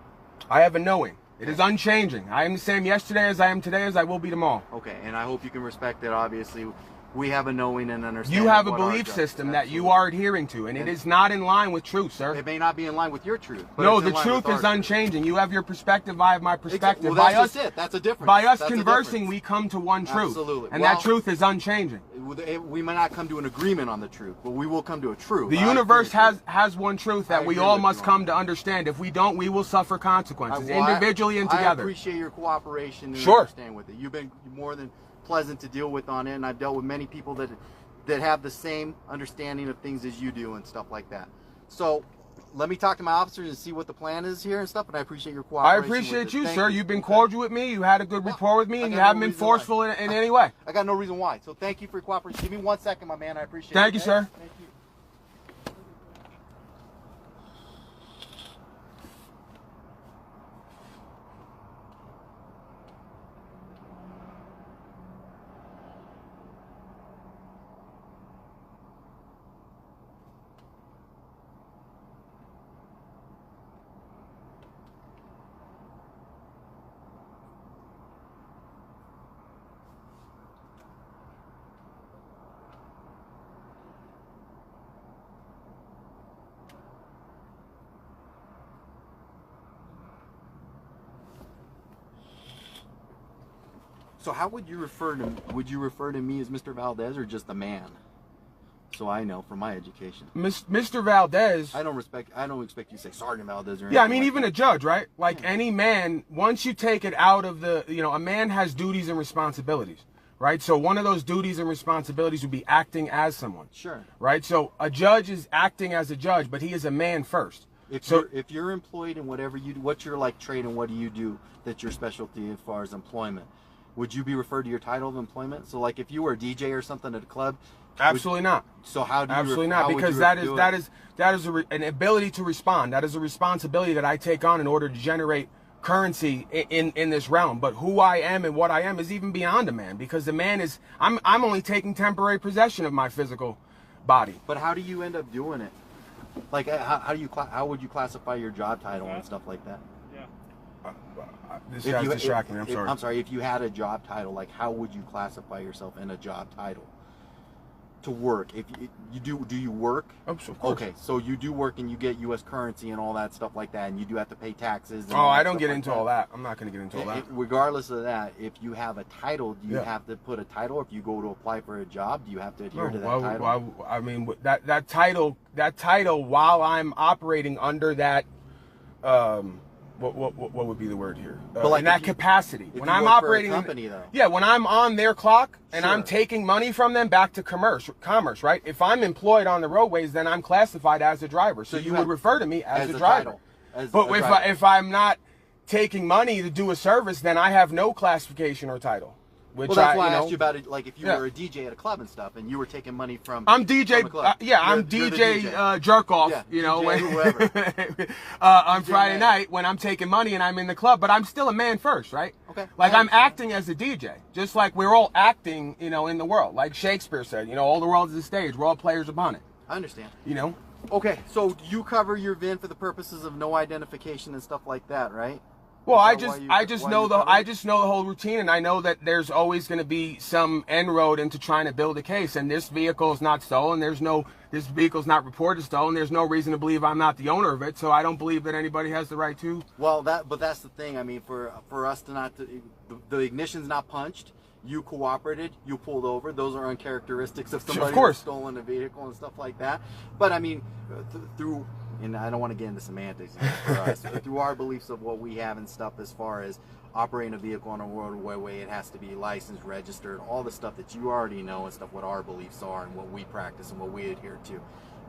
Speaker 4: I have a knowing. It is unchanging. I am the same yesterday as I am today as I will be tomorrow.
Speaker 6: Okay, and I hope you can respect that. Obviously, we have a knowing and understanding.
Speaker 4: You have a belief system that you are adhering to, and it is not in line with truth, sir.
Speaker 6: It may not be in line with your truth. But
Speaker 4: no, the truth is unchanging. You have your perspective, I have my perspective.
Speaker 6: Well, that's just it. That's a difference.
Speaker 4: By us conversing, we come to one truth.
Speaker 6: Absolutely.
Speaker 4: And that truth is unchanging.
Speaker 6: We might not come to an agreement on the truth, but we will come to a truth.
Speaker 4: The universe has one truth that we all must come to understand. If we don't, we will suffer consequences, individually and together.
Speaker 6: I appreciate your cooperation and understand with it. You've been more than pleasant to deal with on it, and I've dealt with many people that have the same understanding of things as you do and stuff like that. So let me talk to my officers and see what the plan is here and stuff. And I appreciate your cooperation.
Speaker 4: I appreciate you, sir. You've been cordial with me. You had a good rapport with me, and you haven't been forceful in any way.
Speaker 6: I got no reason why. So thank you for your cooperation. Give me 1 second, my man. I appreciate it.
Speaker 4: Thank you, sir.
Speaker 6: Thank you. So how would you refer to me as Mr. Valdez or just the man? So I know from my education.
Speaker 4: Mr. Valdez.
Speaker 6: I don't expect you to say Sergeant Valdez or anything.
Speaker 4: Yeah, I mean, even a judge, right? Like any man, once you take it out of the, a man has duties and responsibilities, right? So one of those duties and responsibilities would be acting as someone.
Speaker 6: Sure.
Speaker 4: Right? So a judge is acting as a judge, but he is a man first.
Speaker 6: If you're employed in whatever you do, what's your trade and what do you do that's your specialty as far as employment? Would you be referred to your title of employment? So like if you were a DJ or something at a club?
Speaker 4: Absolutely not.
Speaker 6: So how do you?
Speaker 4: Absolutely not, because that is an ability to respond. That is a responsibility that I take on in order to generate currency in this realm. But who I am and what I am is even beyond a man, because the man is I'm only taking temporary possession of my physical body.
Speaker 6: But how do you end up doing it? Like how would you classify your job title and stuff like that?
Speaker 4: This guy's distracting me. I'm sorry.
Speaker 6: I'm sorry. If you had a job title, like how would you classify yourself in a job title? To work, if you do you work?
Speaker 4: Of course.
Speaker 6: Okay, so you do work and you get U.S. currency and all that stuff like that, and you do have to pay taxes. And
Speaker 4: I don't get into all that. I'm not going to get into all that.
Speaker 6: Regardless of that, if you have a title, do you have to put a title? If you go to apply for a job, do you have to adhere to that title?
Speaker 4: I mean, that title, while I'm operating under that, what would be the word here? But like in that capacity, when I'm operating
Speaker 6: for a company, though.
Speaker 4: Yeah, when I'm on their clock and
Speaker 6: Sure.
Speaker 4: I'm taking money from them back to commerce, right? If I'm employed on the roadways, then I'm classified as a driver. So you would refer to me as a driver. But if I'm not taking money to do a service, then I have no classification or title. Which
Speaker 6: that's why I asked you about it. Like if you were a DJ at a club and stuff, and you were taking money from.
Speaker 4: I'm DJ.
Speaker 6: From a club.
Speaker 4: I'm DJ jerk off.
Speaker 6: Yeah,
Speaker 4: on Friday night when I'm taking money and I'm in the club, but I'm still a man first, right?
Speaker 6: Okay.
Speaker 4: Like I'm acting as a DJ, just like we're all acting, in the world. Like Shakespeare said, all the world is a stage. We're all players upon it.
Speaker 6: I understand.
Speaker 4: Okay,
Speaker 6: so you cover your VIN for the purposes of no identification and stuff like that, right?
Speaker 4: Well, I just know the whole routine, and I know that there's always going to be some inroad into trying to build a case. And this vehicle is not stolen. This vehicle's not reported stolen. There's no reason to believe I'm not the owner of it. So I don't believe that anybody has the right to.
Speaker 6: Well, but that's the thing. I mean, for us to the ignition's not punched. You cooperated. You pulled over. Those are uncharacteristics of somebody who's stolen a vehicle and stuff like that. But I mean, through. And I don't want to get into semantics for us, but through our beliefs of what we have and stuff as far as operating a vehicle on a roadway, it has to be licensed, registered, all the stuff that you already know and stuff, what our beliefs are and what we practice and what we adhere to.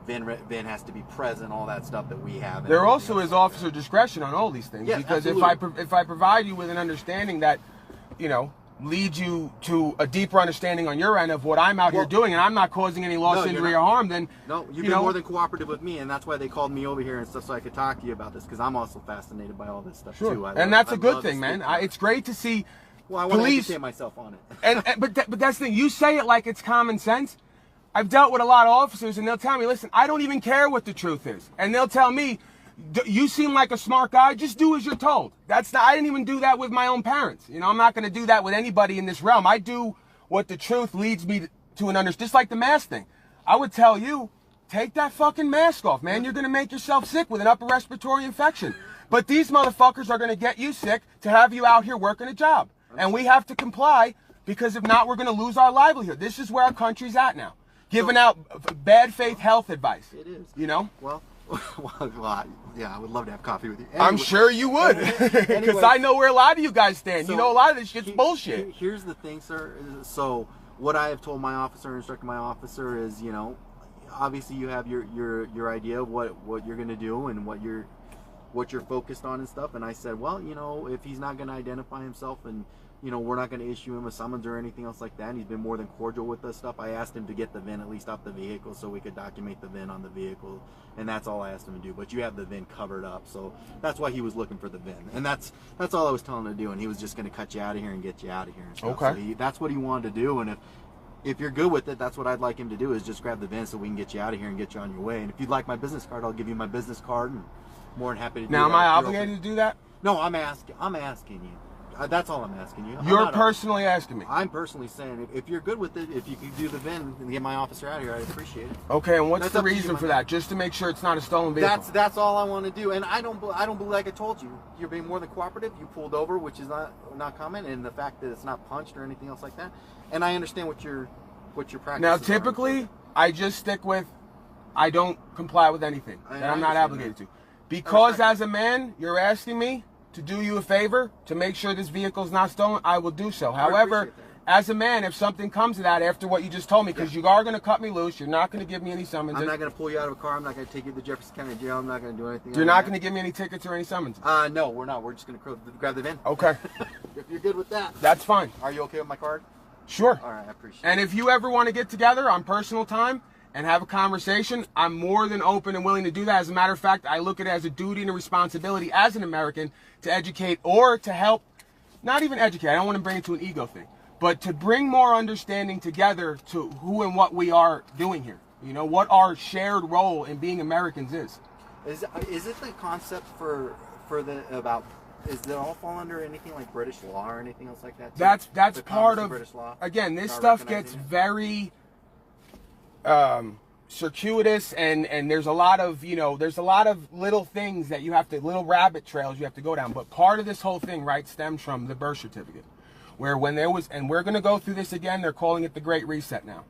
Speaker 6: VIN has to be present, all that stuff that we have.
Speaker 4: There also is officer discretion on all these things.
Speaker 6: Yes,
Speaker 4: because
Speaker 6: absolutely.
Speaker 4: if I provide you with an understanding that, leads you to a deeper understanding on your end of what I'm out here doing, and I'm not causing any loss, injury, or harm, then
Speaker 6: you've been more than cooperative with me, and that's why they called me over here and stuff so I could talk to you about this, because I'm also fascinated by all this stuff too.
Speaker 4: And that's a good thing, man. It's great to see.
Speaker 6: Well, I want to educate myself on it.
Speaker 4: But that's the thing. You say it like it's common sense. I've dealt with a lot of officers, and they'll tell me, "Listen, I don't even care what the truth is," and they'll tell me, "You seem like a smart guy. Just do as you're told." I didn't even do that with my own parents. I'm not going to do that with anybody in this realm. I do what the truth leads me to an understanding. Just like the mask thing. I would tell you, take that fucking mask off, man. You're going to make yourself sick with an upper respiratory infection. But these motherfuckers are going to get you sick to have you out here working a job. And we have to comply, because if not, we're going to lose our livelihood. This is where our country's at now. Giving out bad faith health advice.
Speaker 6: It is.
Speaker 4: Well,
Speaker 6: yeah, I would love to have coffee with you.
Speaker 4: Anyway. I'm sure you would, because I know where a lot of you guys stand. A lot of this shit's bullshit.
Speaker 6: Here's the thing, sir. So what I have told my officer, instructed my officer is, obviously you have your idea of what you're gonna do and what you're focused on and stuff. And I said, well, you know, if he's not gonna identify himself, and you know, we're not gonna issue him a summons or anything else like that, and he's been more than cordial with us stuff. I asked him to get the VIN at least off the vehicle so we could document the VIN on the vehicle, and that's all I asked him to do. But you have the VIN covered up, so that's why he was looking for the VIN, and that's all I was telling him to do. And he was just gonna cut you out of here and get you out of here and stuff.
Speaker 4: Okay.
Speaker 6: So that's what he wanted to do, and if you're good with it, that's what I'd like him to do, is just grab the VIN so we can get you out of here and get you on your way. And if you'd like my business card, I'll give you my business card, and more than happy to do that.
Speaker 4: Now, am I obligated to do that?
Speaker 6: No, I'm asking you. That's all I'm asking you.
Speaker 4: You're personally asking me.
Speaker 6: I'm personally saying, if you're good with it, if you can do the VIN and get my officer out of here, I'd appreciate it.
Speaker 4: Okay, and what's the reason for that? Just to make sure it's not a stolen vehicle.
Speaker 6: That's all I want to do. And I don't believe, like I told you, you're being more than cooperative. You pulled over, which is not common, and the fact that it's not punched or anything else like that. And I understand what your practice.
Speaker 4: Now, typically, I just stick with, I don't comply with anything that I'm not obligated to. Because as a man, you're asking me to do you a favor to make sure this vehicle is not stolen, I will do so. However, as a man, if something comes to that after what you just told me, because you are going to cut me loose, you're not going to give me any summonses.
Speaker 6: I'm not going to pull you out of a car. I'm not going to take you to Jefferson County Jail. I'm not going to do anything.
Speaker 4: You're not going to give me any tickets or any summonses?
Speaker 6: No, we're not. We're just going to grab the VIN.
Speaker 4: Okay.
Speaker 6: If you're good with that.
Speaker 4: That's fine.
Speaker 6: Are you okay with my card?
Speaker 4: Sure.
Speaker 6: All right, I appreciate it.
Speaker 4: And if you ever want to get together on personal time and have a conversation, I'm more than open and willing to do that. As a matter of fact, I look at it as a duty and a responsibility as an American to educate, or to help, not even educate, I don't want to bring it to an ego thing, but to bring more understanding together to who and what we are doing here. You know, what our shared role in being Americans is.
Speaker 6: Is it the concept for the, about, does it all fall under anything like British law or anything else like that too?
Speaker 4: That's part of,
Speaker 6: British law?
Speaker 4: again, this stuff gets very circuitous, and there's a lot of, you know, there's a lot of little things that you have to, little rabbit trails you have to go down. But part of this whole thing, right, stems from the birth certificate, where when there was, and we're going to go through this again, they're calling it the Great Reset now.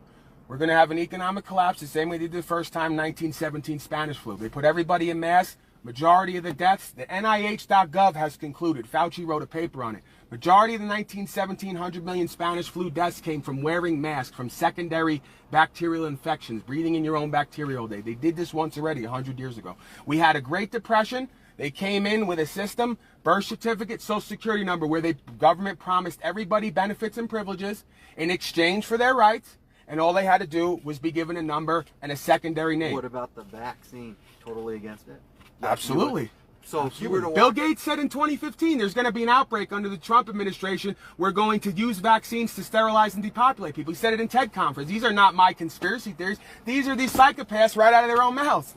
Speaker 4: We're going to have an economic collapse the same way they did the first time, 1917 Spanish flu. They put everybody in masks. Majority of the deaths, the NIH.gov has concluded, Fauci wrote a paper on it, majority of the 1917 100 million Spanish flu deaths came from wearing masks, from secondary bacterial infections, breathing in your own bacteria all day. They did this once already 100 years ago. We had a Great Depression. They came in with a system, birth certificate, social security number, where the government promised everybody benefits and privileges in exchange for their rights, and all they had to do was be given a number and a secondary name.
Speaker 6: What about the vaccine? Totally against it?
Speaker 4: Absolutely.
Speaker 6: So if you were to
Speaker 4: Bill Gates said in 2015 there's going to be an outbreak under the Trump administration. We're going to use vaccines to sterilize and depopulate people. He said it in TED conference. These are not my conspiracy theories. These are these psychopaths right out of their own mouths.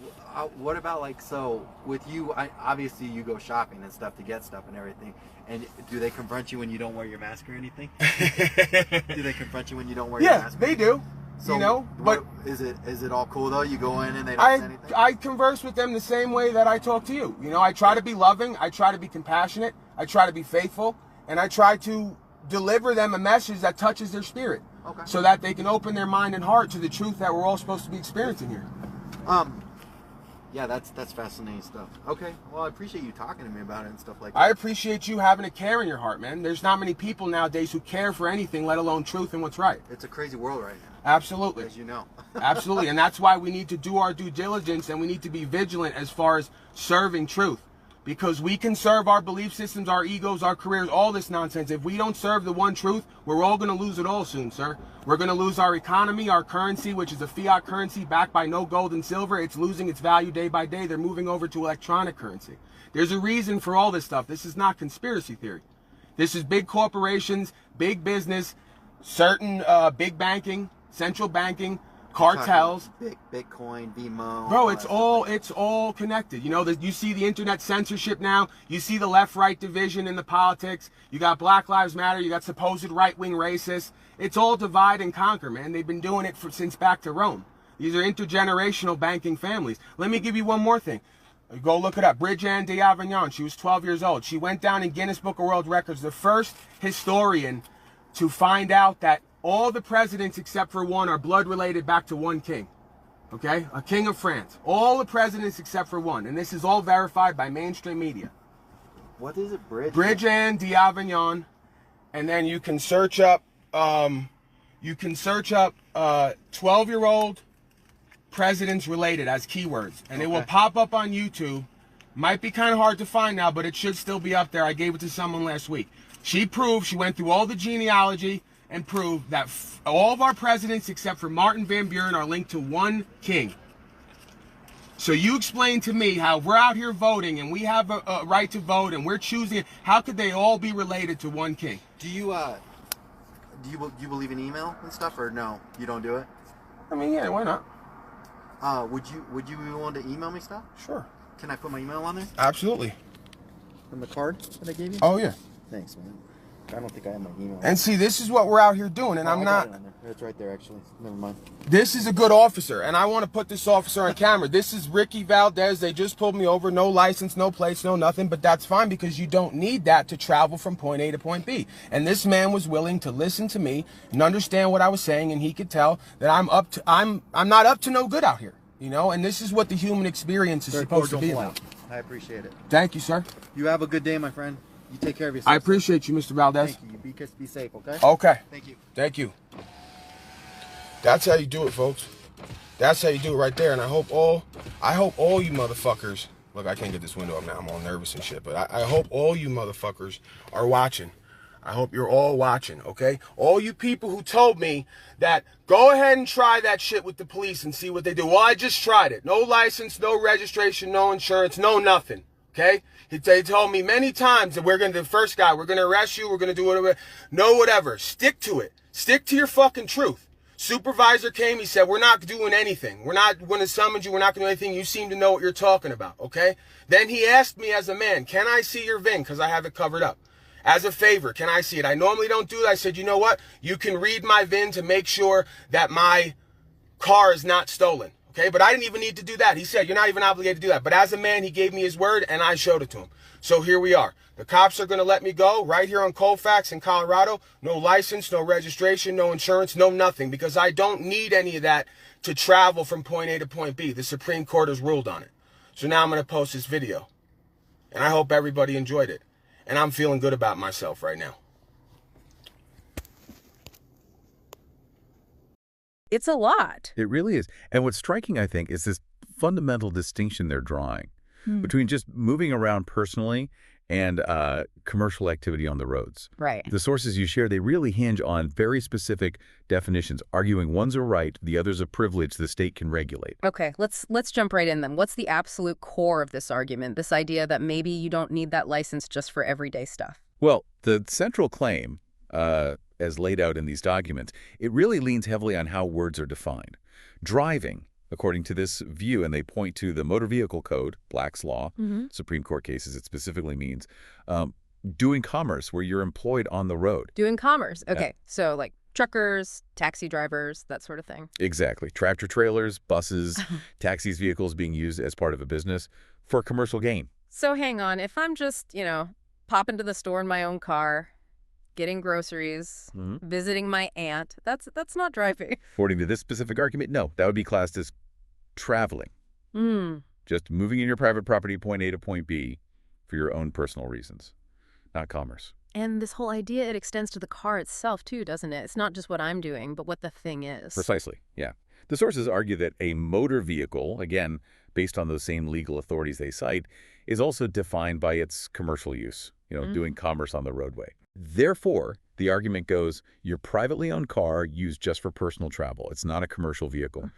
Speaker 6: What about, like, so with you, obviously you go shopping and stuff to get stuff and everything, and do they confront you when you don't wear your mask or anything? Do they confront you when you don't wear your mask?
Speaker 4: Yeah, they do.
Speaker 6: So,
Speaker 4: you know, but
Speaker 6: is it all cool though? You go in and they don't say anything?
Speaker 4: I converse with them the same way that I talk to you. You know, I try to be loving, I try to be compassionate, I try to be faithful, and I try to deliver them a message that touches their spirit, so that they can open their mind and heart to the truth that we're all supposed to be experiencing here.
Speaker 6: Yeah, that's fascinating stuff. Okay, well, I appreciate you talking to me about it and stuff like that.
Speaker 4: I appreciate you having a care in your heart, man. There's not many people nowadays who care for anything, let alone truth and what's right.
Speaker 6: It's a crazy world right now.
Speaker 4: Absolutely.
Speaker 6: As you know.
Speaker 4: Absolutely, and that's why we need to do our due diligence, and we need to be vigilant as far as serving truth. Because we can serve our belief systems, our egos, our careers, all this nonsense. If we don't serve the one truth, we're all going to lose it all soon, sir. We're going to lose our economy, our currency, which is a fiat currency backed by no gold and silver. It's losing its value day by day. They're moving over to electronic currency. There's a reason for all this stuff. This is not conspiracy theory. This is big corporations, big business, certain big banking, central banking, cartels,
Speaker 6: Bitcoin, VMO.
Speaker 4: Bro, it's all connected. You know, you see the internet censorship now. You see the left-right division in the politics. You got Black Lives Matter. You got supposed right-wing racists. It's all divide and conquer, man. They've been doing it since back to Rome. These are intergenerational banking families. Let me give you one more thing. Go look it up. jourdain d'Avignon. She was 12 years old. She went down in Guinness Book of World Records, the first historian to find out that all the presidents except for one are blood related back to one king. Okay? A king of France. All the presidents except for one. And this is all verified by mainstream media.
Speaker 6: What is it,
Speaker 4: jourdain d'Avignon. And then you can search up 12-year-old presidents related as keywords, and it will pop up on YouTube. Might be kind of hard to find now, but it should still be up there. I gave it to someone last week. She went through all the genealogy and proved that all of our presidents except for Martin Van Buren are linked to one king. So you explain to me how we're out here voting and we have a right to vote and we're choosing. How could they all be related to one king?
Speaker 6: Do you believe in email and stuff, or no? You don't do it?
Speaker 4: I mean, yeah, why not?
Speaker 6: Would you be willing to email me stuff?
Speaker 4: Sure.
Speaker 6: Can I put my email on there?
Speaker 4: Absolutely.
Speaker 6: On the card that I gave you?
Speaker 4: Oh yeah.
Speaker 6: Thanks, man. I don't think I have my email.
Speaker 4: And see, this is what we're out here doing, and I'm not.
Speaker 6: It's right there, actually. Never mind.
Speaker 4: This is a good officer, and I want to put this officer on camera. This is Ricky Valdez. They just pulled me over. No license, no plates, no nothing, but that's fine because you don't need that to travel from point A to point B. And this man was willing to listen to me and understand what I was saying, and he could tell that I'm not up to no good out here, you know. And this is what the human experience is supposed to be about.
Speaker 6: I appreciate it.
Speaker 4: Thank you, sir.
Speaker 6: You have a good day, my friend. You take care of yourself.
Speaker 4: I appreciate you, Mr. Valdez.
Speaker 6: Thank you. Be safe, okay?
Speaker 4: Okay.
Speaker 6: Thank you.
Speaker 4: Thank you. That's how you do it, folks. That's how you do it right there. And I hope all you motherfuckers, look, I can't get this window up now. I'm all nervous and shit. But I hope all you motherfuckers are watching. I hope you're all watching, okay? All you people who told me that go ahead and try that shit with the police and see what they do. Well, I just tried it. No license, no registration, no insurance, no nothing, okay? They told me many times that the first guy, we're going to arrest you, we're going to do whatever. No, whatever. Stick to it. Stick to your fucking truth. Supervisor came, he said, we're not doing anything. We're not going to summon you. We're not going to do anything. You seem to know what you're talking about, okay? Then he asked me as a man, can I see your VIN? Because I have it covered up. As a favor, can I see it? I normally don't do that. I said, you know what? You can read my VIN to make sure that my car is not stolen. Okay, but I didn't even need to do that. He said, you're not even obligated to do that. But as a man, he gave me his word, and I showed it to him. So here we are. The cops are going to let me go right here on Colfax in Colorado. No license, no registration, no insurance, no nothing, because I don't need any of that to travel from point A to point B. The Supreme Court has ruled on it. So now I'm going to post this video, and I hope everybody enjoyed it. And I'm feeling good about myself right now.
Speaker 1: It's a lot.
Speaker 2: It really is. And what's striking, I think, is this fundamental distinction they're drawing between just moving around personally and commercial activity on the roads.
Speaker 1: Right.
Speaker 2: The sources you share, they really hinge on very specific definitions, arguing one's a right, the other's a privilege the state can regulate.
Speaker 1: Okay, let's jump right in then. What's the absolute core of this argument, this idea that maybe you don't need that license just for everyday stuff?
Speaker 2: Well, the central claim, as laid out in these documents, it really leans heavily on how words are defined. Driving, according to this view, and they point to the Motor Vehicle Code, Black's Law, Supreme Court cases, it specifically means doing commerce where you're employed on the road.
Speaker 1: Doing commerce. Okay, so like truckers, taxi drivers, that sort of thing.
Speaker 2: Exactly. Tractor trailers, buses, taxis, vehicles being used as part of a business for commercial gain.
Speaker 1: So hang on, if I'm just, popping to the store in my own car, getting groceries, visiting my aunt, that's not driving.
Speaker 2: According to this specific argument, no, that would be classed as traveling. Just moving in your private property point A to point B for your own personal reasons, not commerce.
Speaker 1: And this whole idea, it extends to the car itself too, doesn't it? It's not just what I'm doing, but what the thing is.
Speaker 2: Precisely, yeah. The sources argue that a motor vehicle, again, based on those same legal authorities they cite, is also defined by its commercial use, doing commerce on the roadway. Therefore, the argument goes, your privately owned car used just for personal travel. It's not a commercial vehicle.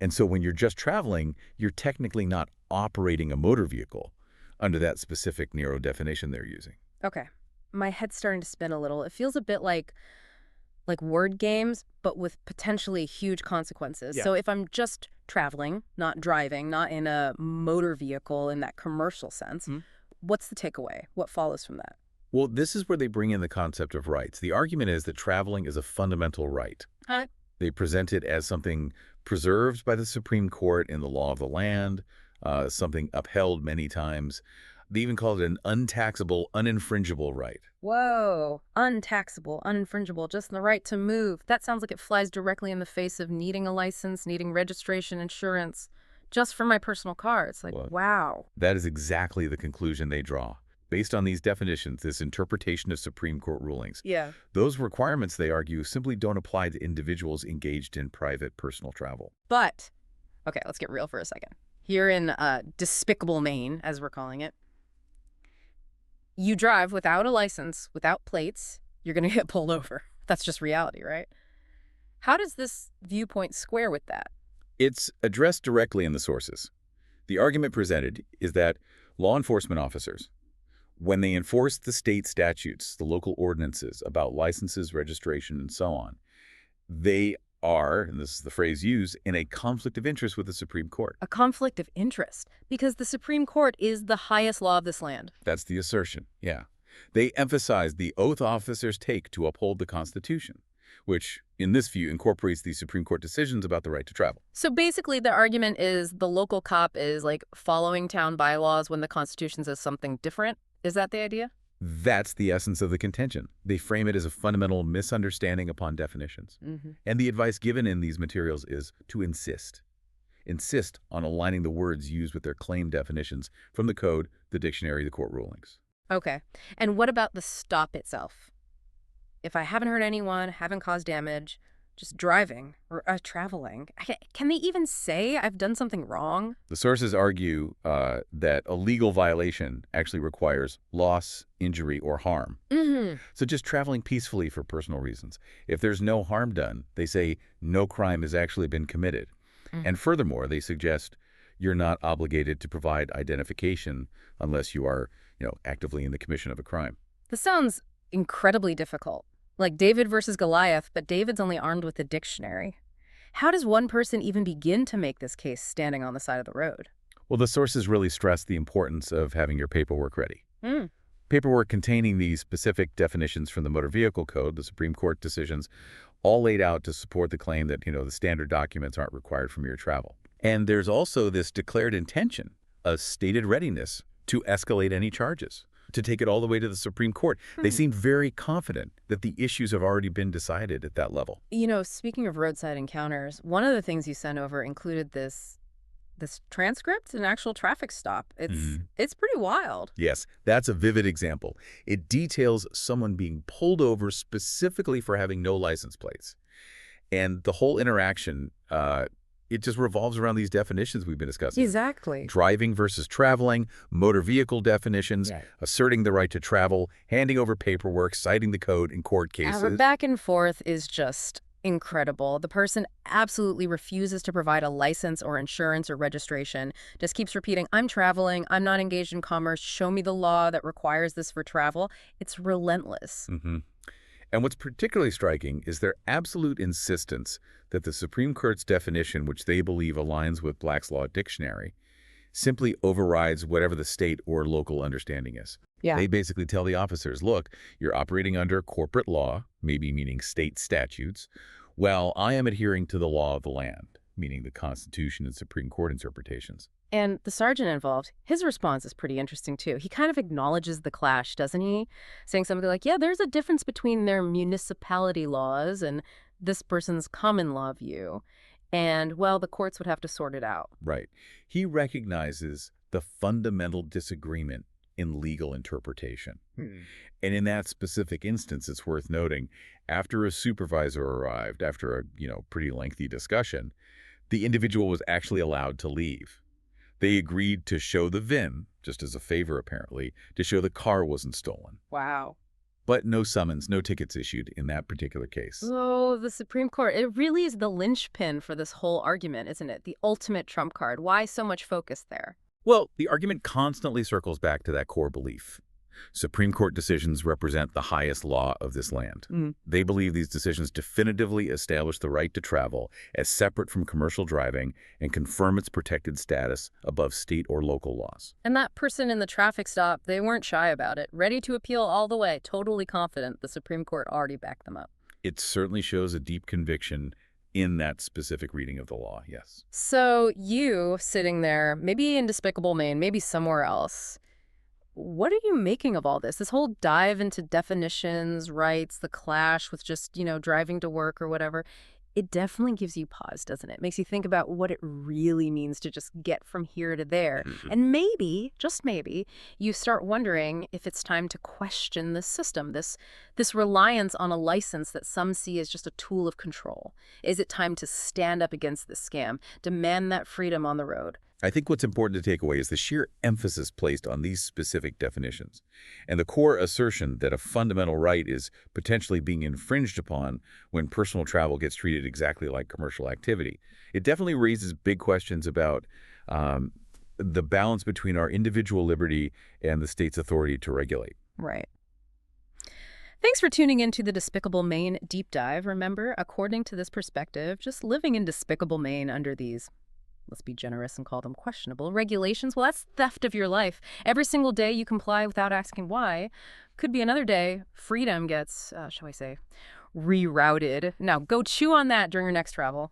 Speaker 2: And so when you're just traveling, you're technically not operating a motor vehicle under that specific narrow definition they're using.
Speaker 1: Okay. My head's starting to spin a little. It feels a bit like word games, but with potentially huge consequences.
Speaker 2: Yeah.
Speaker 1: So if I'm just traveling, not driving, not in a motor vehicle in that commercial sense, what's the takeaway? What follows from that?
Speaker 2: Well, this is where they bring in the concept of rights. The argument is that traveling is a fundamental right. They present it as something preserved by the Supreme Court in the law of the land, something upheld many times. They even call it an untaxable, uninfringible right.
Speaker 1: Whoa, untaxable, uninfringible, just the right to move. That sounds like it flies directly in the face of needing a license, needing registration, insurance, just for my personal car. It's like, wow.
Speaker 2: That is exactly the conclusion they draw. Based on these definitions, this interpretation of Supreme Court rulings, those requirements, they argue, simply don't apply to individuals engaged in private personal travel.
Speaker 1: But Okay, let's get real for a second. Here in Despicable Maine, as we're calling it, you drive without a license, without plates, you're going to get pulled over. That's just reality, right? How does this viewpoint square with that?
Speaker 2: It's addressed directly in the sources. The argument presented is that law enforcement officers, when they enforce the state statutes, the local ordinances about licenses, registration, and so on, they are, and this is the phrase used, in a conflict of interest with the Supreme Court.
Speaker 1: A conflict of interest, because the Supreme Court is the highest law of this land.
Speaker 2: That's the assertion, yeah. They emphasize the oath officers take to uphold the Constitution, which, in this view, incorporates the Supreme Court decisions about the right to travel.
Speaker 1: So basically, the argument is the local cop is like following town bylaws when the Constitution says something different. Is that the idea?
Speaker 2: That's the essence of the contention. They frame it as a fundamental misunderstanding upon definitions. And the advice given in these materials is to insist. Insist on aligning the words used with their claimed definitions from the code, the dictionary, the court rulings.
Speaker 1: Okay. And what about the stop itself? If I haven't hurt anyone, haven't caused damage, just driving or traveling, can they even say I've done something wrong?
Speaker 2: The sources argue that a legal violation actually requires loss, injury, or harm. So just traveling peacefully for personal reasons. If there's no harm done, they say no crime has actually been committed. And furthermore, they suggest you're not obligated to provide identification unless you are, actively in the commission of a crime.
Speaker 1: This sounds incredibly difficult. Like David versus Goliath, but David's only armed with a dictionary. How does one person even begin to make this case standing on the side of the road?
Speaker 2: Well, the sources really stress the importance of having your paperwork ready. Paperwork containing these specific definitions from the Motor Vehicle Code, the Supreme Court decisions, all laid out to support the claim that, the standard documents aren't required for mere travel. And there's also this declared intention, a stated readiness to escalate any charges, to take it all the way to the Supreme Court. They seem very confident that the issues have already been decided at that level.
Speaker 1: Speaking of roadside encounters, one of the things you sent over included this transcript, an actual traffic stop. It's pretty wild.
Speaker 2: Yes, that's a vivid example. It details someone being pulled over specifically for having no license plates. And the whole interaction, it just revolves around these definitions we've been discussing.
Speaker 1: Exactly.
Speaker 2: Driving versus traveling, motor vehicle definitions, asserting the right to travel, handing over paperwork, citing the code in court cases.
Speaker 1: Our back and forth is just incredible. The person absolutely refuses to provide a license or insurance or registration, just keeps repeating, I'm traveling, I'm not engaged in commerce, show me the law that requires this for travel. It's relentless.
Speaker 2: And what's particularly striking is their absolute insistence that the Supreme Court's definition, which they believe aligns with Black's Law Dictionary, simply overrides whatever the state or local understanding is. They basically tell the officers, look, you're operating under corporate law, maybe meaning state statutes, while I am adhering to the law of the land, meaning the Constitution and Supreme Court interpretations.
Speaker 1: And the sergeant involved, his response is pretty interesting, too. He kind of acknowledges the clash, doesn't he? Saying something like, yeah, there's a difference between their municipality laws and this person's common law view. And, well, the courts would have to sort it out.
Speaker 2: Right. He recognizes the fundamental disagreement in legal interpretation. And in that specific instance, it's worth noting, after a supervisor arrived, after a, pretty lengthy discussion, the individual was actually allowed to leave. They agreed to show the VIN, just as a favor apparently, to show the car wasn't stolen.
Speaker 1: Wow.
Speaker 2: But no summons, no tickets issued in that particular case.
Speaker 1: Oh, the Supreme Court. It really is the linchpin for this whole argument, isn't it? The ultimate trump card. Why so much focus there?
Speaker 2: Well, the argument constantly circles back to that core belief. Supreme Court decisions represent the highest law of this land. They believe these decisions definitively establish the right to travel as separate from commercial driving and confirm its protected status above state or local laws.
Speaker 1: And that person in the traffic stop, they weren't shy about it, ready to appeal all the way, totally confident the Supreme Court already backed them up.
Speaker 2: It certainly shows a deep conviction in that specific reading of the law, yes.
Speaker 1: So you sitting there, maybe in Despicable Maine, maybe somewhere else, what are you making of all this? This whole dive into definitions, rights, the clash with just, driving to work or whatever. It definitely gives you pause, doesn't it? Makes you think about what it really means to just get from here to there. And maybe, just maybe, you start wondering if it's time to question this system, this reliance on a license that some see as just a tool of control. Is it time to stand up against this scam, demand that freedom on the road?
Speaker 2: I think what's important to take away is the sheer emphasis placed on these specific definitions, and the core assertion that a fundamental right is potentially being infringed upon when personal travel gets treated exactly like commercial activity. It definitely raises big questions about the balance between our individual liberty and the state's authority to regulate.
Speaker 1: Right. Thanks for tuning in to the Despicable Maine Deep Dive. Remember, according to this perspective, just living in Despicable Maine under these, let's be generous and call them questionable, regulations, well, that's theft of your life. Every single day you comply without asking why. Could be another day freedom gets, shall I say, rerouted. Now, go chew on that during your next travel.